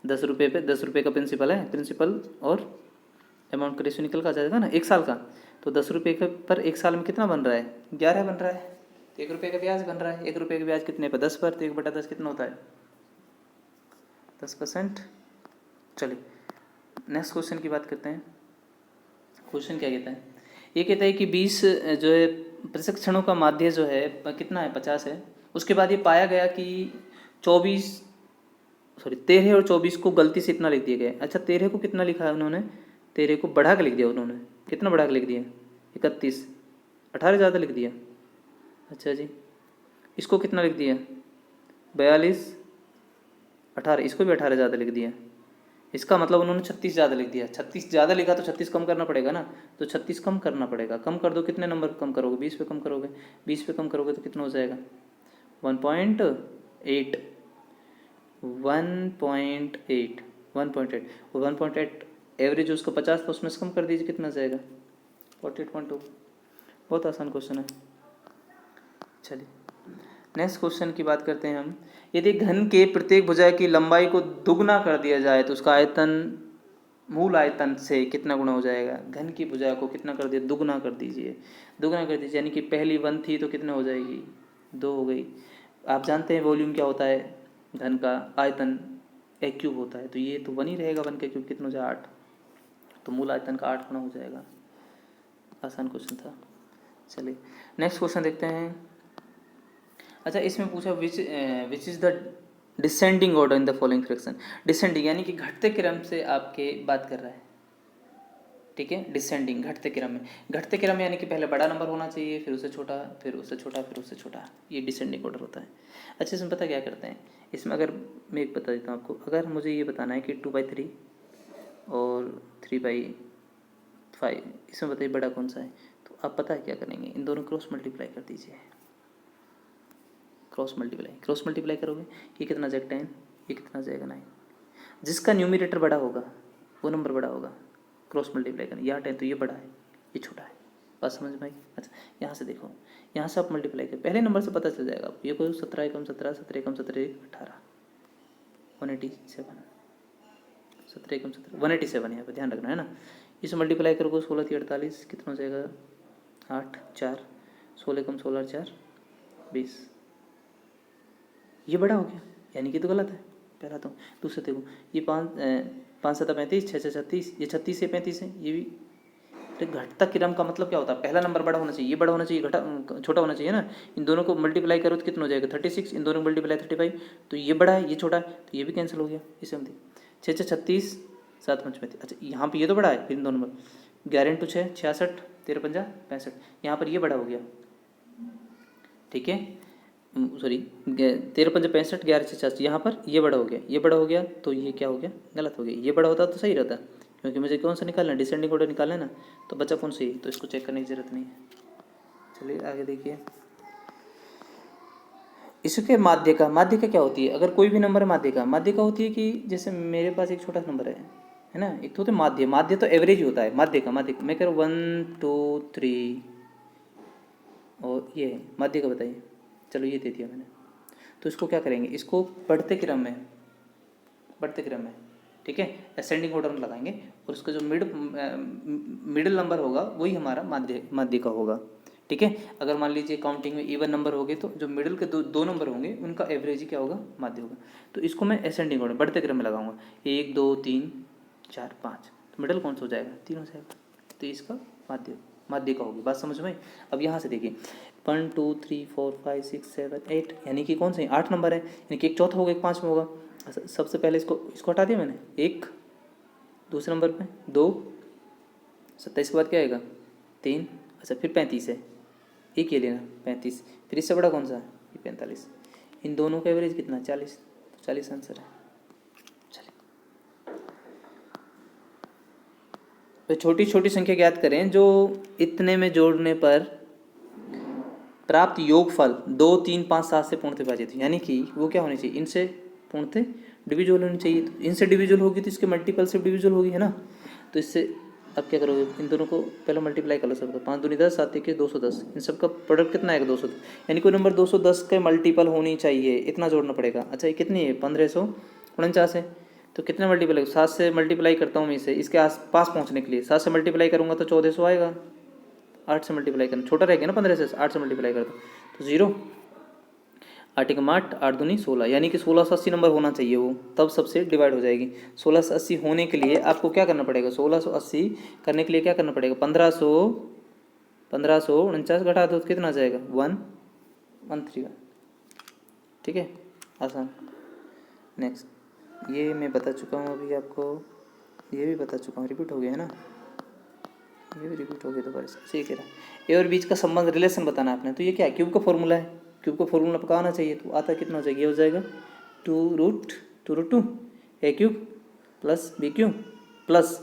10 रुपये पे 10 रुपये का प्रिंसिपल है, प्रिंसिपल और अमाउंट का रेशियो निकल कर आ जाएगा ना 1 साल का। तो 10 रुपये का पर 1 साल में कितना बन रहा है, 11 बन रहा है। तो 1 रुपये का ब्याज बन रहा है। 1 रुपये का ब्याज कितने पर, 10 पर। तो 1/10 कितना होता है, 10%। चलिए नेक्स्ट क्वेश्चन की बात करते हैं। क्वेश्चन क्या कहता है, ये कहता है कि 20 जो है प्रतिशत क्षणों का माध्य जो है कितना है, 50 है। उसके बाद ये पाया गया कि 13 और 24 को गलती से इतना लिख दिया गया है। अच्छा 13 को कितना लिखा है उन्होंने, 13 को बढ़ा के लिख दिया उन्होंने। कितना बढ़ा के लिख दिया, 31, 18 ज़्यादा लिख दिया। अच्छा जी, इसको कितना लिख दिया, 42, 18, इसको भी 18 ज़्यादा लिख दिया। इसका मतलब उन्होंने 36 ज़्यादा लिख दिया। 36 ज़्यादा लिखा तो 36 कम करना पड़ेगा ना, तो 36 कम करना पड़ेगा। कम कर दो, कितने नंबर कम करोगे? 20 पे कम करोगे। 20 पे कम करोगे तो कितना हो जाएगा? 1.8। 1.8 1.8 और 1.8 एवरेज उसका 50 था, उसमें से कम कर दीजिए, कितना जाएगा? 48.2। बहुत आसान क्वेश्चन है। चलिए नेक्स्ट क्वेश्चन की बात करते हैं हम। यदि घन के प्रत्येक भुजा की लंबाई को दुगना कर दिया जाए तो उसका आयतन मूल आयतन से कितना गुना हो जाएगा? घन की भुजा को कितना कर दिया? दुगना कर दीजिए। दुगना कर दीजिए यानी कि पहली 1 थी तो कितना हो जाएगी? 2 हो गई। आप जानते हैं वॉल्यूम क्या होता है घन का? आयतन a क्यूब होता है, तो ये तो 1 ही रहेगा। 1 का क्यूब कितना हो जाए? 8। तो मूल आयतन का 8 गुना हो जाएगा। आसान क्वेश्चन था। चलिए नेक्स्ट क्वेश्चन देखते हैं। अच्छा, इसमें पूछा which is the descending order in the following fraction. Descending यानी कि घटते क्रम से आपके बात कर रहा है, ठीक है। डिसेंडिंग घटते क्रम में, घटते क्रम में यानी कि पहले बड़ा नंबर होना चाहिए, फिर उससे छोटा, फिर उससे छोटा, फिर उससे छोटा, ये डिसेंडिंग ऑर्डर होता है। अच्छा, इसमें पता क्या करते हैं? इसमें अगर मैं एक बता देता हूँ आपको, अगर मुझे ये बताना है कि 2/3 और 3/5, इसमें बताइए बड़ा कौन सा है, तो आप पता है क्या करेंगे? इन दोनों क्रॉस मल्टीप्लाई कर दीजिए। क्रॉस मल्टीप्लाई करोगे, ये कितना जाएगा? 10, ये कितना जाएगा? 9। जिसका न्यूमरेटर बड़ा होगा वो नंबर बड़ा होगा। क्रॉस मल्टीप्लाई करना, यहाँ 10 तो ये बड़ा है, ये छोटा है। बात समझ में आई? अच्छा, यहाँ से देखो, यहाँ से आप मल्टीप्लाई कर, पहले नंबर से पता चल जाएगा आपको। ये कोई 17 एकम 17, 17 एकम 17, 18, 187, 17 एकम 17, 187, यहाँ पर ध्यान रखना है ना। इसे मल्टीप्लाई करोगे 16 3 48, कितना हो जाएगा? 8 4, 16 एकम 16 4 20। ये बड़ा हो गया, यानी कि तो गलत है पहला। तो दूसरा देखो, ये 5 7 35, 6 6 36, ये 36 से 35 है, ये भी। तो घटता क्रम का मतलब क्या होता है? पहला नंबर बड़ा होना चाहिए, ये बड़ा होना चाहिए, घटा छोटा होना चाहिए ना। इन दोनों को मल्टीप्लाई करो तो कितना हो जाएगा? 36। इन दोनों को मल्टीप्लाई 35, तो ये बड़ा है, ये छोटा है, तो ये भी कैंसिल हो गया। इसे हम देखिए 6 6 36, 7 5 35। अच्छा, यहाँ पे ये तो बड़ा है, फिर इन दोनों नंबर 11 × 6 66, 13 5 65, यहाँ पर ये बड़ा हो गया, ठीक है। सॉरी, 13 5 65, 11 6 86, यहाँ पर ये बड़ा हो गया, ये बड़ा हो गया, तो ये क्या हो गया? गलत हो गया। ये बड़ा होता तो सही रहता, क्योंकि मुझे कौन सा निकालना है? डिसेंडिंग ऑर्डर निकालना है ना, तो बचा कौन सी? तो इसको चेक करने की जरूरत नहीं है। चलिए आगे देखिए। इसके माध्य का क्या होती है? अगर कोई भी नंबर है, माध्य का होती है कि जैसे मेरे पास एक छोटा नंबर है ना, एक तो होता है माध्य तो एवरेज होता है। माध्य का मैं कह रहा हूँ 1 2 3, और ये है माध्य का, बताइए। चलो ये दे दिया मैंने, तो इसको क्या करेंगे? इसको बढ़ते क्रम में, ठीक है, असेंडिंग ऑर्डर में लगाएंगे, और उसका जो मिडिल नंबर होगा वही हमारा माध्य का होगा, ठीक है। अगर मान लीजिए काउंटिंग में इवन नंबर हो गए, तो जो मिडिल के दो नंबर होंगे उनका एवरेज ही क्या होगा? माध्य होगा। तो इसको मैं असेंडिंग ऑर्डर बढ़ते क्रम में लगाऊंगा, 1 2 3 4 5, तो मिडिल कौन सा हो जाएगा? 3 हो जाएगा, तो इसका माध्य का होगी। बात समझ में? अब यहाँ से देखिए 1 2 3 4 5 6 7 8, यानी कि कौन से 8 नंबर है, यानी कि एक चौथा होगा, एक 5 में होगा। सबसे पहले इसको हटा दिया मैंने, 1 दूसरे नंबर पे 2, 27 के बाद क्या आएगा? 3। अच्छा, फिर 35 है, एक ये लेना 35, फिर इससे बड़ा कौन सा है? ये 45। इन दोनों का एवरेज कितना? 40, तो 40 आंसर है। तो छोटी छोटी संख्या ज्ञात करें जो इतने में जोड़ने पर प्राप्त योगफल 2 3 5 7 से पूर्णतः विभाजित, यानी कि वो क्या होनी चाहिए? इनसे पूर्णतः डिविजुअल होनी चाहिए। तो इनसे डिविजुअल होगी तो इसके मल्टीपल से डिविजुअल होगी, है ना। तो इससे अब क्या करोगे? इन दोनों को पहले मल्टीप्लाई कर लो सबका, 5 दूनी 10, 7 1 210, इन सबका प्रोडक्ट कितना आएगा? 210, यानी कोई नंबर 210 के मल्टीपल होनी चाहिए, इतना जोड़ना पड़ेगा। अच्छा, ये कितनी है? 1549 है, तो कितने मल्टीप्लाई? 7 से मल्टीप्लाई करता हूँ मैं इसे, इसके आस पास पहुँचने के लिए 7 से मल्टीप्लाई करूँगा तो 1400 आएगा। 8 से मल्टीप्लाई करना, छोटा रहेगा ना 15 से, 8 से मल्टीप्लाई करता तो 0, 8 एकम 8, 8 दूनी 16, यानी कि 1680 नंबर होना चाहिए वो, तब सबसे डिवाइड हो जाएगी। 1680 होने के लिए आपको क्या करना पड़ेगा? 1680 करने के लिए क्या करना पड़ेगा? 1549 घटा दो तो कितना जाएगा? 1131, ठीक है, आसान। नेक्स्ट, ये मैं बता चुका हूँ अभी आपको, ये भी बता चुका हूँ, रिपीट हो गया है ना, ये भी रिपीट हो गया दोबारा से। सही कह रहा है। ए और बीच का संबंध, रिलेशन बताना आपने, तो ये क्या है? क्यूब का फॉर्मूला है, क्यूब का फॉर्मूला पका आना चाहिए, तो आता कितना हो जाएगा? ये हो जाएगा 2√2 a cube plus b cube plus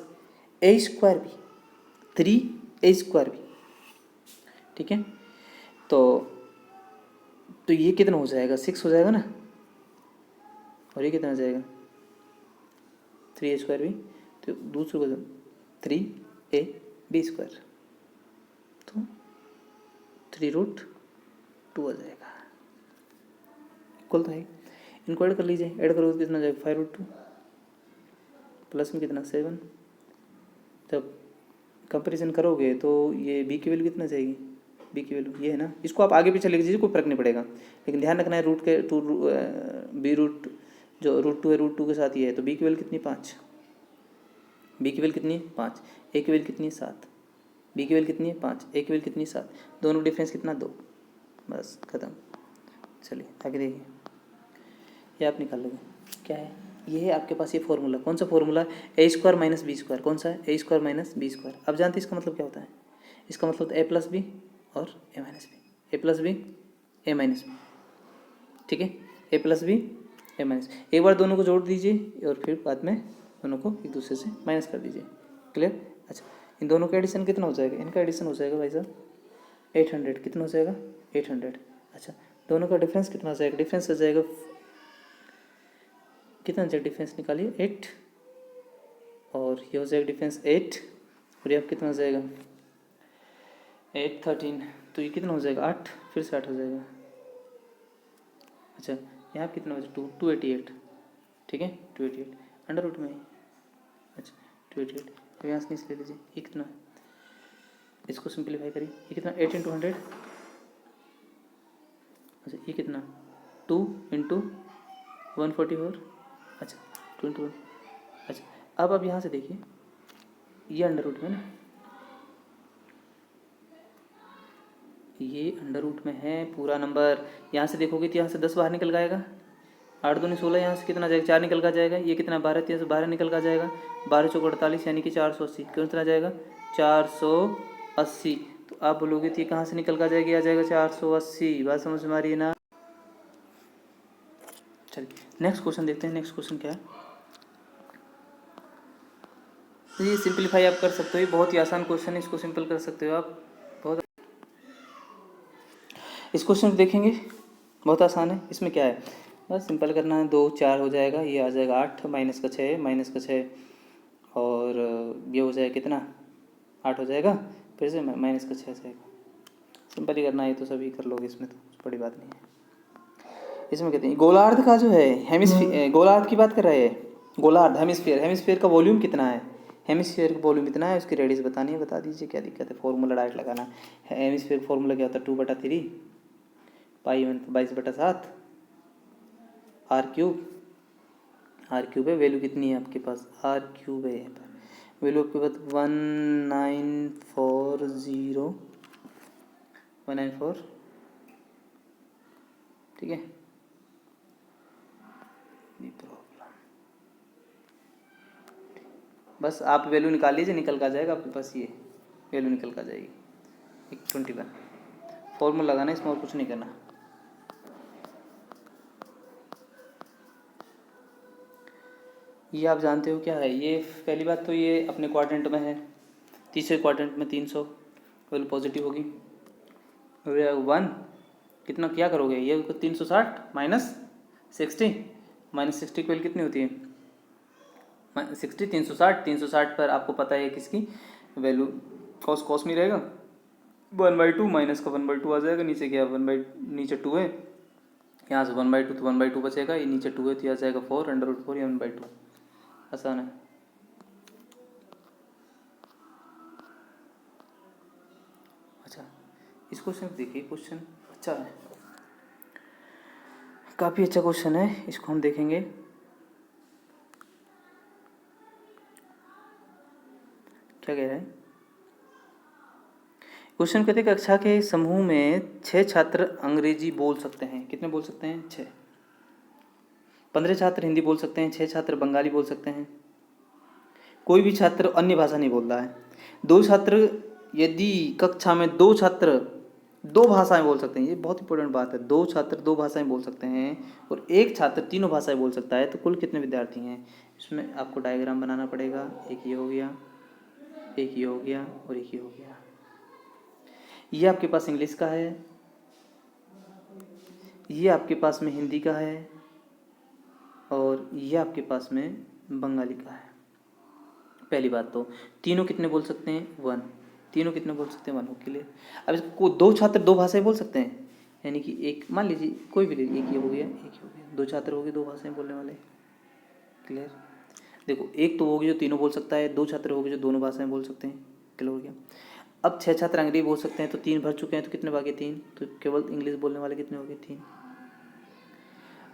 a square b, 3a² b. ठीक है, तो ये कितना हो जाएगा, 6 हो जाएगा ना, और ये कितना हो जाएगा 3a² बी, तो दूसरे को 3ab², तो 3√2 आ जाएगा, इक्वल तो है। इनको ऐड कर लीजिए, ऐड करोगे तो कितना जाएगा 5√2, प्लस में कितना 7। जब कंपैरिजन करोगे तो ये बी की वैल्यू कितना जाएगी, बी की वैल्यू ये है ना, इसको आप आगे पीछे लिख दीजिए, कोई फर्क नहीं पड़ेगा, लेकिन ध्यान रखना है रूट के टू बी रूट जो √2 है √2 के साथ ये है, तो बी की वैल्यू कितनी 5, बी की वैल्यू कितनी है 5, ए की वैल्यू कितनी है 7, बी की वैल्यू कितनी है 5, ए की वैल्यू कितनी है 7, दोनों का डिफरेंस कितना 2, बस खत्म। चलिए आगे देखिए, ये आप निकाल लोगे क्या है, ये है आपके पास ये फॉर्मूला, कौन सा फॉर्मूला, a² माइनस b², कौन सा है a² माइनस b²। अब जानते हैं इसका मतलब क्या होता है, इसका मतलब a प्लस बी और a minus b, a plus b a minus b. ठीक है, a plus b a minus, एक बार दोनों को जोड़ दीजिए और फिर बाद में दोनों को एक दूसरे से माइनस कर दीजिए, क्लियर। अच्छा, इन दोनों का एडिशन कितना हो जाएगा, इनका एडिशन हो जाएगा भाई साहब 800, कितना हो जाएगा 800। अच्छा, दोनों का डिफरेंस कितना हो जाएगा, डिफरेंस हो जाएगा कितना जाएगा, डिफरेंस निकालिए 8, और ये हो जाएगा डिफरेंस 8, और ये आप कितना हो जाएगा 8 13, तो ये कितना हो जाएगा 8, फिर से 8 हो जाएगा। अच्छा, यहाँ कितना हो जाएगा 288, ठीक है 288 अंडर रूट में। अच्छा 288, अब यहाँ से नीचे ले लीजिए, ये कितना, इसको सिंप्लीफाई करिए, ये कितना 8 × 100, अच्छा ये कितना 2 × 144, अच्छा 2 × 1, अच्छा अब यहाँ से देखिए, ये अंडर रूट में ना, ये अंडर रूट में है पूरा नंबर, यहाँ से देखोगे तो यहाँ से 10 बाहर निकल जाएगा, 8 दूनी 16, यहाँ से कितना जाएगा 4 निकल का जाएगा, ये कितना 12, यहाँ से 12 निकल का जाएगा, 12 चौक 48, यानी कि 480, कितना जाएगा 480। तो आप बोलोगे तो ये कहाँ से निकल का जाएगा, आ जाएगा 480, बात समझ में आ रही है ना। चलिए नेक्स्ट क्वेश्चन देखते हैं, नेक्स्ट क्वेश्चन क्या है। तो ये सिंपलीफाई आप कर सकते हो, ये बहुत ही आसान क्वेश्चन है, इसको सिंपल कर सकते हो आप बहुत। इस क्वेश्चन को देखेंगे, बहुत आसान है, इसमें क्या है बस सिंपल करना है, 2 4 हो जाएगा, ये आ जाएगा 8 माइनस का 6 और ये हो जाएगा कितना 8 हो जाएगा, फिर से माइनस का 6 आ जाएगा, सिंपल ही करना है, तो सभी कर लोगे, इसमें तो बड़ी बात नहीं है। इसमें कहते हैं गोलार्ध का जो है हेमिस्फीयर, गोलार्ध की बात कर रहे हैं, गोलार्ध हेमिस्फीयर का वॉल्यूम कितना है, हेमिस्फीयर का वॉल्यूम इतना है, उसकी रेडियस बतानी है, बता दीजिए क्या दिक्कत है, फॉर्मूला डायरेक्ट लगाना है। हेमिस्फीयर का फॉर्मूला क्या होता है 2/3 पाई 22/7 r³ है, वैल्यू कितनी है आपके पास r³ है, वैल्यू आपके पास 194, ठीक है। बस आप वैल्यू निकाल लीजिए, निकल का जाएगा आपके पास, ये वैल्यू निकल का जाएगी 21। फॉर्मूला लगाना है इसमें, और कुछ नहीं करना। ये आप जानते हो क्या है, ये पहली बात तो ये अपने क्वाड्रेंट में है, तीसरे क्वाड्रेंट में 300 वैल्यू पॉजिटिव होगी, 1 कितना क्या करोगे, ये 360 माइनस 60 की वैल्यू कितनी होती है 60, 360 पर आपको पता है किसकी वैल्यू, कॉस में रहेगा 1/2, माइनस का 1/2 आ जाएगा, नीचे क्या नीचे 2 है, यहाँ से 1/2 तो 1/2 बचेगा, ये नीचे 2 है तो यहाँ जाएगा 4 √4 या 1/2, आसान है। अच्छा इस क्वेश्चन देखिए, क्वेश्चन अच्छा है, काफ़ी अच्छा क्वेश्चन है, इसको हम देखेंगे। क्या कह रहा है क्वेश्चन, कहते हैं कक्षा के समूह में 6 छात्र अंग्रेजी बोल सकते हैं, कितने बोल सकते हैं 6, 15 छात्र हिंदी बोल सकते हैं, 6 छात्र बंगाली बोल सकते हैं, कोई भी छात्र अन्य भाषा नहीं बोल रहा है। 2 छात्र, यदि कक्षा में 2 छात्र दो भाषाएं बोल सकते हैं, ये बहुत इंपॉर्टेंट बात है। दो छात्र दो भाषाएं बोल सकते हैं और एक छात्र तीनों भाषाएं बोल सकता है, तो कुल कितने विद्यार्थी हैं? इसमें आपको डायग्राम बनाना पड़ेगा। एक ये हो गया, एक ये हो गया और एक ये हो गया। ये आपके पास इंग्लिश का है, ये आपके पास में हिंदी का है और ये आपके पास में बंगाली का है। पहली बात तो तीनों कितने बोल सकते हैं? 1। तीनों कितने बोल सकते हैं? 1 हो क्लियर। अब इसको दो छात्र दो भाषाएं बोल सकते हैं, यानी कि एक मान लीजिए कोई भी लीजिए, एक ये हो गया, एक ये हो गया, दो छात्र हो गए दो भाषाएं बोलने वाले। क्लियर। देखो एक तो होगी जो तीनों बोल सकता है, दो छात्र होगी जो दोनों भाषाएं बोल सकते हैं। क्लियर हो गया। अब 6 छात्र अंग्रेजी बोल सकते हैं, तो 3 भर चुके हैं, तो कितने बाकी? 3। तो केवल इंग्लिश बोलने वाले कितने हो गए? 3।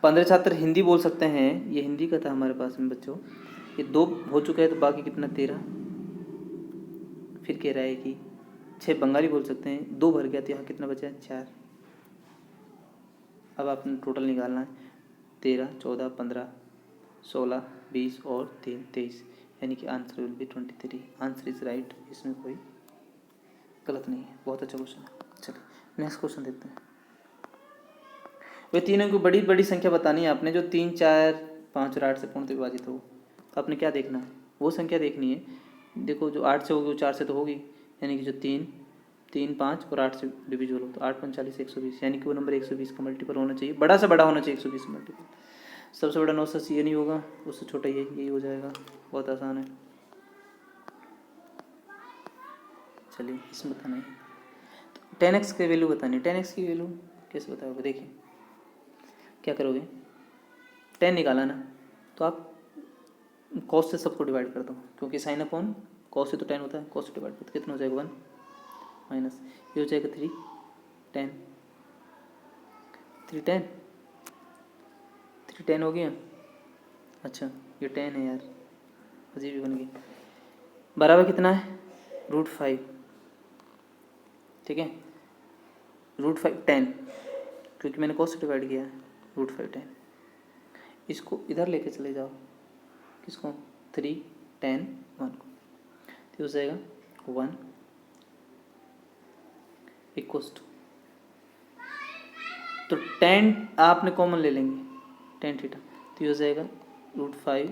15 छात्र हिंदी बोल सकते हैं, ये हिंदी का था हमारे पास में बच्चों, ये 2 हो चुके हैं, तो बाकी कितना? 13। फिर कह रहा है कि 6 बंगाली बोल सकते हैं, 2 भर गया, तो यहाँ कितना बचा? 4। अब आपने टोटल निकालना है, 13, 14, 15, 16, 20 और 3, 23, यानी कि answer will be 23। Answer is right, इसमें कोई गलत नहीं है। बहुत अच्छा क्वेश्चन है। चलिए नेक्स्ट क्वेश्चन देखते हैं। वे तीनों की बड़ी बड़ी संख्या बतानी है आपने, जो 3, 4, 5 और 8 से पूर्णतः विभाजित हो। तो आपने क्या देखना है? वो संख्या देखनी है। देखो जो 8 से होगी वो 4 से तो होगी, यानी कि जो 3, 5 और 8 से डिविजिबल हो, तो 8 पंच 40, 120, यानी कि वो नंबर 120 का मल्टीपल होना चाहिए, बड़ा से बड़ा होना चाहिए 120 का मल्टीपल। सबसे बड़ा 980 ये नहीं होगा, उससे छोटा यही हो जाएगा। बहुत आसान है। चलिए इसमें बताना है। तो 10x की वैल्यू बतानी है। 10x की वैल्यू कैसे बताओगे? देखिए क्या करोगे, 10 निकाला ना, तो आप कॉस से सबको डिवाइड कर दो, क्योंकि साइन अपॉन कॉस से तो 10 होता है, कॉस से डिवाइड करते कितना हो जाएगा? 1 माइनस ये हो जाएगा 3, 10, 3, 10, 3, 10 हो गया। अच्छा ये 10 है यार, अजीब ही बन गई। बराबर कितना है? √5। ठीक है, √5 10, क्योंकि मैंने कॉस से डिवाइड किया है। √5 10, इसको इधर लेके चले जाओ, किसको? 3, 10, 1 को, तो हो जाएगा 1 इक्वल्स टू, तो 10 आपने कॉमन ले लेंगे, 10 थीटा, तो ये हो जाएगा √5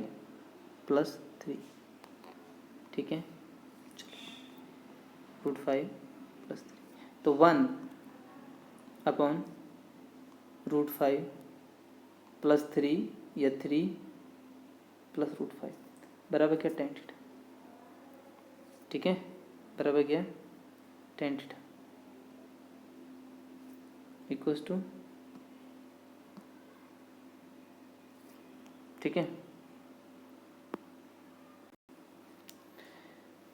+ 3। ठीक है, √5 + 3, तो 1 अपॉन √5 + 3 या 3 + √5 बराबर क्या? 10 थीटा। ठीक है, बराबर क्या? 10 थीटा इक्वल्स टू, ठीक है,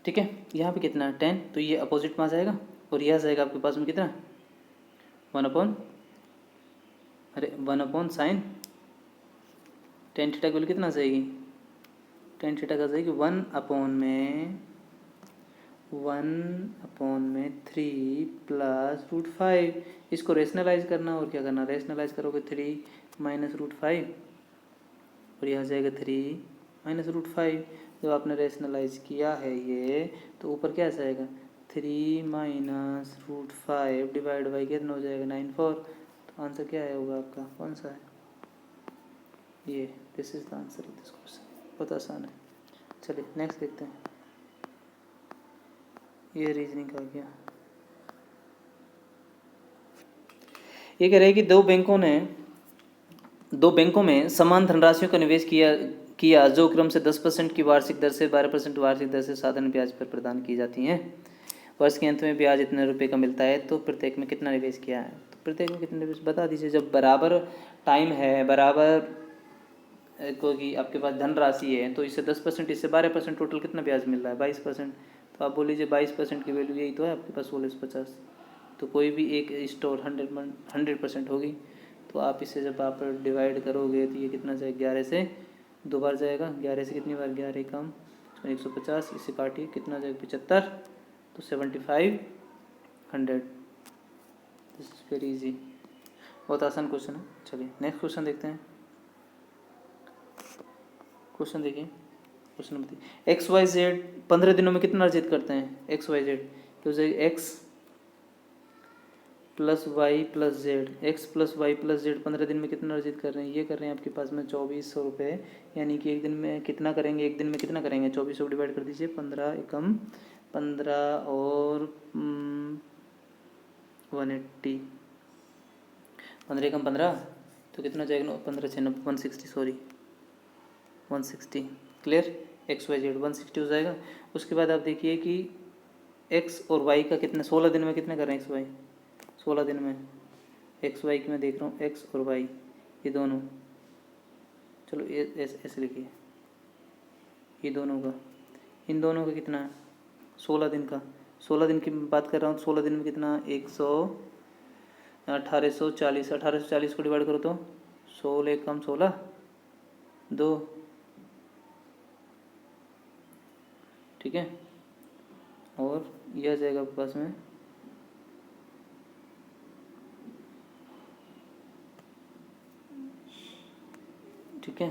ठीक है। यहाँ पे कितना है? 10, तो ये अपोजिट में आ जाएगा और यह आ जाएगा आपके पास में कितना? 1 अपॉन साइन 10 थीटा की वैल्यू कितना आ जाएगी? 10 थीटा का जाएगी 1 अपॉन में 3 + √5। इसको रेशनलाइज करना और क्या करना? रेशनलाइज करोगे 3 - √5 और यह आ जाएगा 3 - √5। जब आपने रेशनलाइज किया है ये, तो ऊपर क्या आ जाएगा? 3 - √5 डिवाइड बाई कितना हो जाएगा? 94। तो आंसर क्या है होगा आपका? कौन सा है ये? This is the answer of this question. बहुत आसान है। चलिए नेक्स्ट देखते हैं। ये रीजनिंग का क्या? ये कह रहे हैं कि दो बैंकों में समान धनराशियों का निवेश किया जो क्रम से 10% की वार्षिक दर से 12% वार्षिक दर से साधारण ब्याज पर प्रदान की जाती हैं। वर्ष के अंत में ब्याज इतने रुपए का मिलता है, तो प्रत्येक में कितना निवेश किया है? तो प्रत्येक में कितना निवेश बता दीजिए। जब बराबर टाइम है, बराबर क्योंकि आपके पास धनराशि है, तो इससे 10%, इससे 12%, टोटल कितना ब्याज मिल रहा है? 22%। तो आप बोल लीजिए 22% की वैल्यू यही तो है आपके पास, 1650। तो कोई भी एक स्टोर 100% होगी, तो आप इसे जब आप डिवाइड करोगे तो ये कितना जाएगा? 11 से 2 बार जाएगा। 11 से कितनी बार? 11 कम 150, इससे काटिए कितना जाएगा? 75, तो 7500। दिस इज वेरी इजी, बहुत आसान क्वेश्चन है। चलिए नेक्स्ट क्वेश्चन देखते हैं। क्वेश्चन देखिए, क्वेश्चन नंबर 3। XYZ 15 दिनों में कितना अर्जित करते हैं? XYZ तो x plus y plus z, x plus y plus z 15 दिन में कितना अर्जित कर रहे हैं? ये कर रहे हैं आपके पास में 2400 रुपये। यानी कि एक दिन में कितना करेंगे? एक दिन में कितना करेंगे? 2400 डिवाइड कर दीजिए, 15 एकम 15 और 180, 15 एकम 15 तो कितना जाएगा? 15 6 160, sorry 160। Clear? X y z 160 हो जाएगा। उसके बाद आप देखिए कि एक्स और वाई का कितना 16 दिन में कितने कर रहे हैं? एक्स वाई 16 दिन में एक्स वाई की मैं देख रहा हूँ, एक्स और वाई ये दोनों, चलो ऐसे लिखिए, ये दोनों का, इन दोनों का कितना है? 16 दिन का। 16 दिन की बात कर रहा हूँ, 16 दिन में कितना? 1840, 1840 को डिवाइड करो तो 16 एकम 16 2, ठीक है। और यह आ जाएगा आपके पास में ठीक है।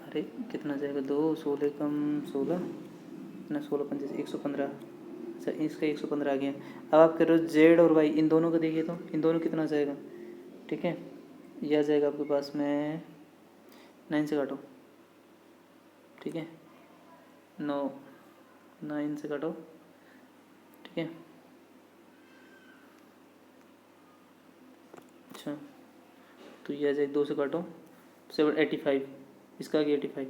अरे कितना जाएगा? 2 16 कम 16 कितना? 16 पंचे 115। अच्छा इसका 115 आ गया। अब आप कह रहे हो जेड और वाई, इन दोनों का देखिए तो इन दोनों कितना जाएगा? ठीक है, यह आ जाएगा आपके पास में 9 से काटो, ठीक है, 9 से काटो, ठीक है। अच्छा तो ये आ जाएगा 2 से काटो 85, इसका आ गया 85।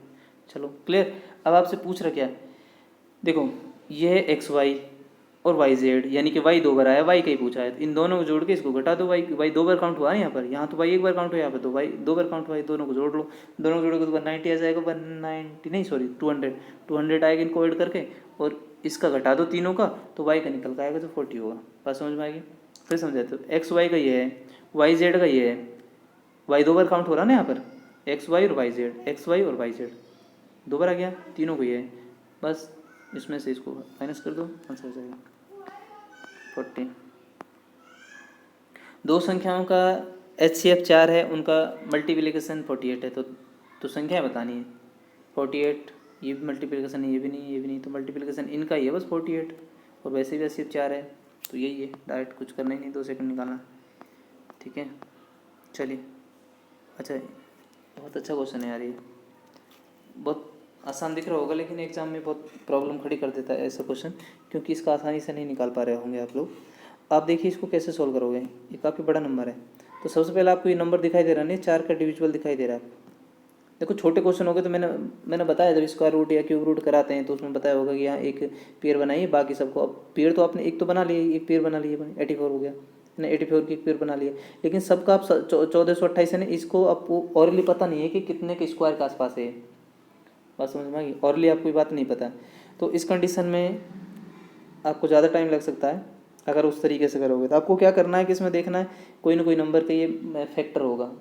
चलो क्लियर। अब आपसे पूछ रहा क्या है, देखो ये है एक्स वाई और वाई जेड, यानी कि वाई 2 बार आया, वाई का ही पूछा है, तो इन दोनों को जोड़ के इसको घटा दो। वाई 2 बार काउंट हुआ है यहाँ पर, यहाँ तो वाई 1 बार काउंट हुआ, यहाँ पर तो वाई 2 बार काउंट हुआ है। दोनों को जोड़ लो, दोनों को जोड़ोगे तो 190 आ जाएगा, 190 नहीं सॉरी 200 आएगा इनको ऐड करके, और इसका घटा दो तीनों का, तो वाई का निकल कर आएगा तो 40 होगा। बात समझ में आएगी? फिर समझाते हो, एक्स वाई का ये है, वाई जेड का ये है, वाई 2 बार काउंट हो रहा है ना यहाँ पर, एक्स वाई और वाई जेड, एक्स वाई और वाई जेड 2 बार आ गया, तीनों को ये है। बस इसमें से इसको माइनस कर दो, आंसर हो जाएगा 40। दो संख्याओं का HCF 4 है, उनका मल्टीप्लिकेशन 48 है, तो संख्या बतानी है 48। ये भी मल्टीप्लिकेशन है, ये भी नहीं, ये भी नहीं, तो मल्टीप्लिकेशन इनका ही है बस 48, और वैसे भी HCF 4 है, तो यही है, डायरेक्ट कुछ करना ही नहीं, 2 सेकंड निकालना, ठीक है। चलिए अच्छा, बहुत अच्छा क्वेश्चन है यार ये, बहुत आसान दिख रहा होगा लेकिन एग्जाम में बहुत प्रॉब्लम खड़ी कर देता है ऐसा क्वेश्चन, क्योंकि इसका आसानी से नहीं निकाल पा रहे होंगे आप लोग। आप देखिए इसको कैसे सोल्व करोगे, ये काफ़ी बड़ा नंबर है। तो सबसे पहले आपको ये नंबर दिखाई दे रहा नहीं, 4 का डिविजिबल दिखाई दे रहा है। देखो छोटे क्वेश्चन हो गए तो मैंने बताया, जब स्क्वायर रूट या क्यूब रूट कराते हैं तो उसमें बताया होगा कि यहाँ एक पेयर बनाइए, बाकी सबको, अब पेयर तो आपने एक तो बना लिया, एक पेयर बना लिए, 84 हो गया ना, 84 की एक पेयर बना लिया, लेकिन सबका आप 1428 है ना, इसको आपको ऑरली पता नहीं है कि कितने के स्क्वायर के आसपास है। बात समझ में आ गई? ऑरली आपको ये बात नहीं पता है, तो इस कंडीशन में आपको ज़्यादा टाइम लग सकता है। अगर उस तरीके से करोगे तो आपको क्या करना है कि इसमें देखना है कोई ना कोई नंबर का ये फैक्टर होगा,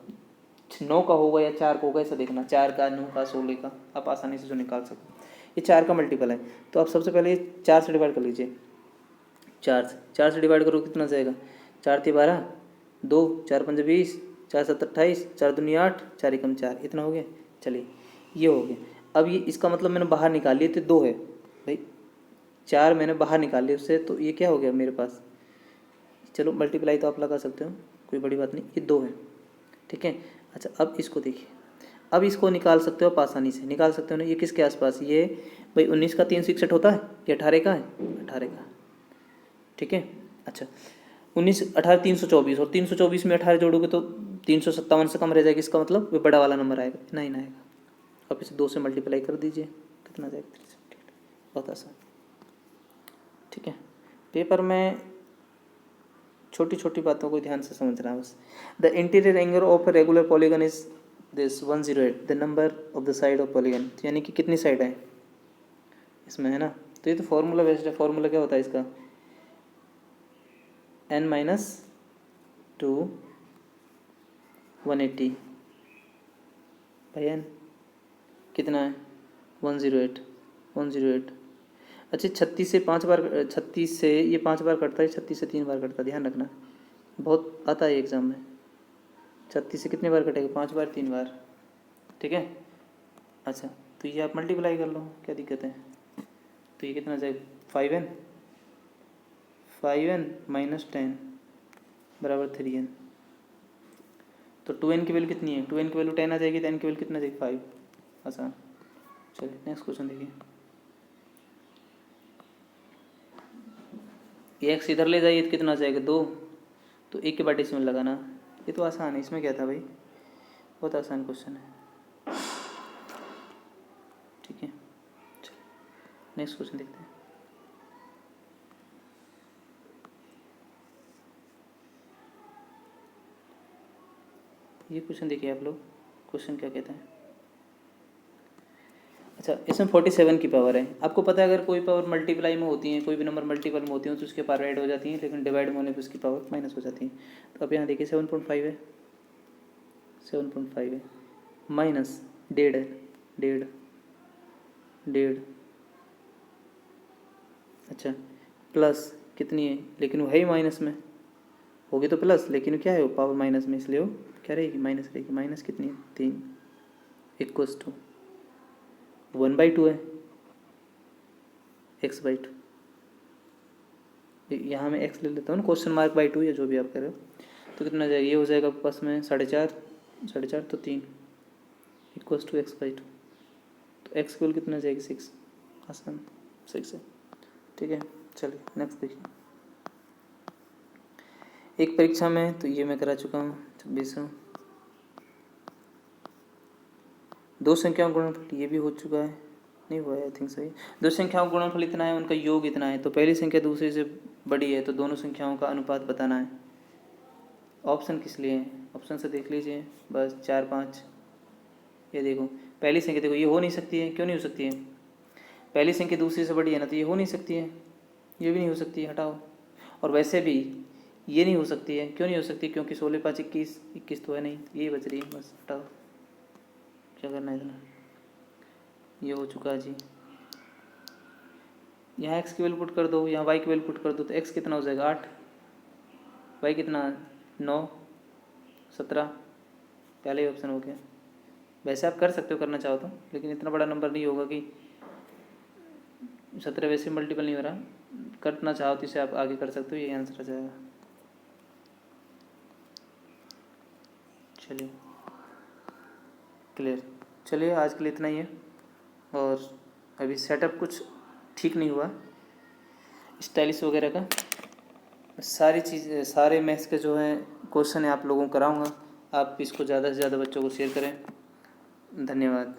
9 का होगा या 4 का होगा, ऐसा देखना, 4 का 9 का 16 का, आप आसानी से जो निकाल सकते। ये 4 का मल्टीपल है, तो आप सबसे पहले 4 से डिवाइड कर लीजिए, 4 से डिवाइड करो कितना जाएगा? 4 × 12, 2 4 5 20, 4 7 28, 4 दूनी 8, 4 एकम 4, इतना हो गया। चलिए ये हो गया। अब ये इसका मतलब मैंने बाहर निकाल लिए थे 2 है भाई, 4 मैंने बाहर निकाल लिए उससे, तो ये क्या हो गया मेरे पास, चलो मल्टीप्लाई तो आप लगा सकते हो, कोई बड़ी बात नहीं, ये 2 है, ठीक है। अच्छा अब इसको देखिए, अब इसको निकाल सकते हो आप आसानी से, निकाल सकते हो ना, ये किसके आसपास, ये भाई 19 का 361 होता है, ये 18 का है, 18 का, ठीक है। अच्छा 19 18 324, और 324 में 18 जोड़ोगे तो 357 से कम रह जाएगा, इसका मतलब वे बड़ा वाला नंबर आएगा, इतना ही ना आएगा। अब इसे 2 से मल्टीप्लाई कर दीजिए, कितना जाएगा? 378, बहुत आसान, ठीक है। पेपर में छोटी छोटी बातों को ध्यान से समझना बस। The interior angle of a regular polygon is this 108, the number of the side of polygon, यानी कि कितनी साइड है इसमें, है ना। तो ये तो फॉर्मूला बेस्ड है, फॉर्मूला क्या होता है इसका, n-2 180 भाई n कितना है 108। अच्छा 36 से 5 बार, 36 से ये 5 बार कटता है, 36 से 3 बार कटता है, ध्यान रखना, बहुत आता है एग्जाम में। 36 से कितनी बार कटेगा? 5 बार, 3 बार, ठीक है। अच्छा तो ये आप मल्टीप्लाई कर लो, क्या दिक्कत है। तो ये कितना जाएगा 5n -10, बराबर 3n। तो 2n की वैल्यू कितनी है, 2n की वैल्यू 10 आ जाएगी, तो n की वैल्यू कितना आ जाएगी 5। आसान। चलिए नेक्स्ट क्वेश्चन देखिए। ये x इधर ले जाइए तो कितना आ जाएगा 2, तो 1 के बाद डेसिमल लगाना। ये तो आसान है, इसमें क्या था भाई, बहुत आसान क्वेश्चन है। ठीक है चलो नेक्स्ट क्वेश्चन देखते हैं। ये क्वेश्चन देखिए आप लोग, क्वेश्चन क्या कहता है। अच्छा, इसमें 47 की पावर है। आपको पता है अगर कोई पावर मल्टीप्लाई में होती है, कोई भी नंबर मल्टीपल में होती है तो उसके पावर ऐड हो जाती है, लेकिन डिवाइड में होने पर उसकी पावर माइनस हो जाती है। तो अब यहाँ देखिए 7.5 है, 7.5 है, माइनस 1.5 है, 1.5, अच्छा प्लस कितनी है, लेकिन वो है ही माइनस में, होगी तो प्लस, लेकिन क्या है वो पावर माइनस में, इसलिए वो क्या रहेगी, माइनस रहेगी। माइनस कितनी है 3, इक्वल्स टू 1/2 है, x/2। यहाँ मैं x ले लेता हूँ ना, क्वेश्चन मार्क बाई 2 या जो भी आप करें, तो कितना जाएगा, ये हो जाएगा आपके पास में 4.5 तो 3 इक्वल्स टू x/2। तो x की वैल्यू कितना जाएगी 6। आसान 6 है। ठीक है चलिए नेक्स्ट देखिए। एक परीक्षा में, तो ये मैं करा चुका हूँ 2600। दो संख्याओं का गुणनफल, ये भी हो चुका है, नहीं हुआ है आई थिंक सही। दो संख्याओं का गुणनफल इतना है, उनका योग इतना है, तो पहली संख्या दूसरे से बड़ी है, तो दोनों संख्याओं का अनुपात बताना है। ऑप्शन किस लिए है, ऑप्शन से देख लीजिए बस 4, 5। ये देखो पहली संख्या, देखो ये हो नहीं सकती है, क्यों नहीं हो सकती है, पहली संख्या दूसरी से बड़ी है ना, तो ये हो नहीं सकती है, ये भी नहीं हो सकती है, हटाओ। और वैसे भी ये नहीं हो सकती है, क्यों नहीं हो सकती, क्योंकि 16, 5, 21, 21 तो है नहीं, यही बच रही है, बस हटाओ। क्या करना है इतना, ये हो चुका है जी। यहाँ x की वैल्यू पुट कर दो, यहाँ y की वैल्यू पुट कर दो, तो x कितना हो जाएगा 8, y कितना 9, 17, पहले ही ऑप्शन हो गया। वैसे आप कर सकते हो करना चाहो तो, लेकिन इतना बड़ा नंबर नहीं होगा कि 17 वैसे मल्टीपल नहीं हो रहा, करना चाहो तो इसे आप आगे कर सकते हो, ये आंसर आ जाएगा। चलिए क्लियर। चलिए आज के लिए इतना ही है, और अभी सेटअप कुछ ठीक नहीं हुआ स्टाइलिश वगैरह का, सारी चीज़ सारे मैथ्स के जो हैं क्वेश्चन है आप लोगों को कराऊंगा। आप इसको ज़्यादा से ज़्यादा बच्चों को शेयर करें। धन्यवाद।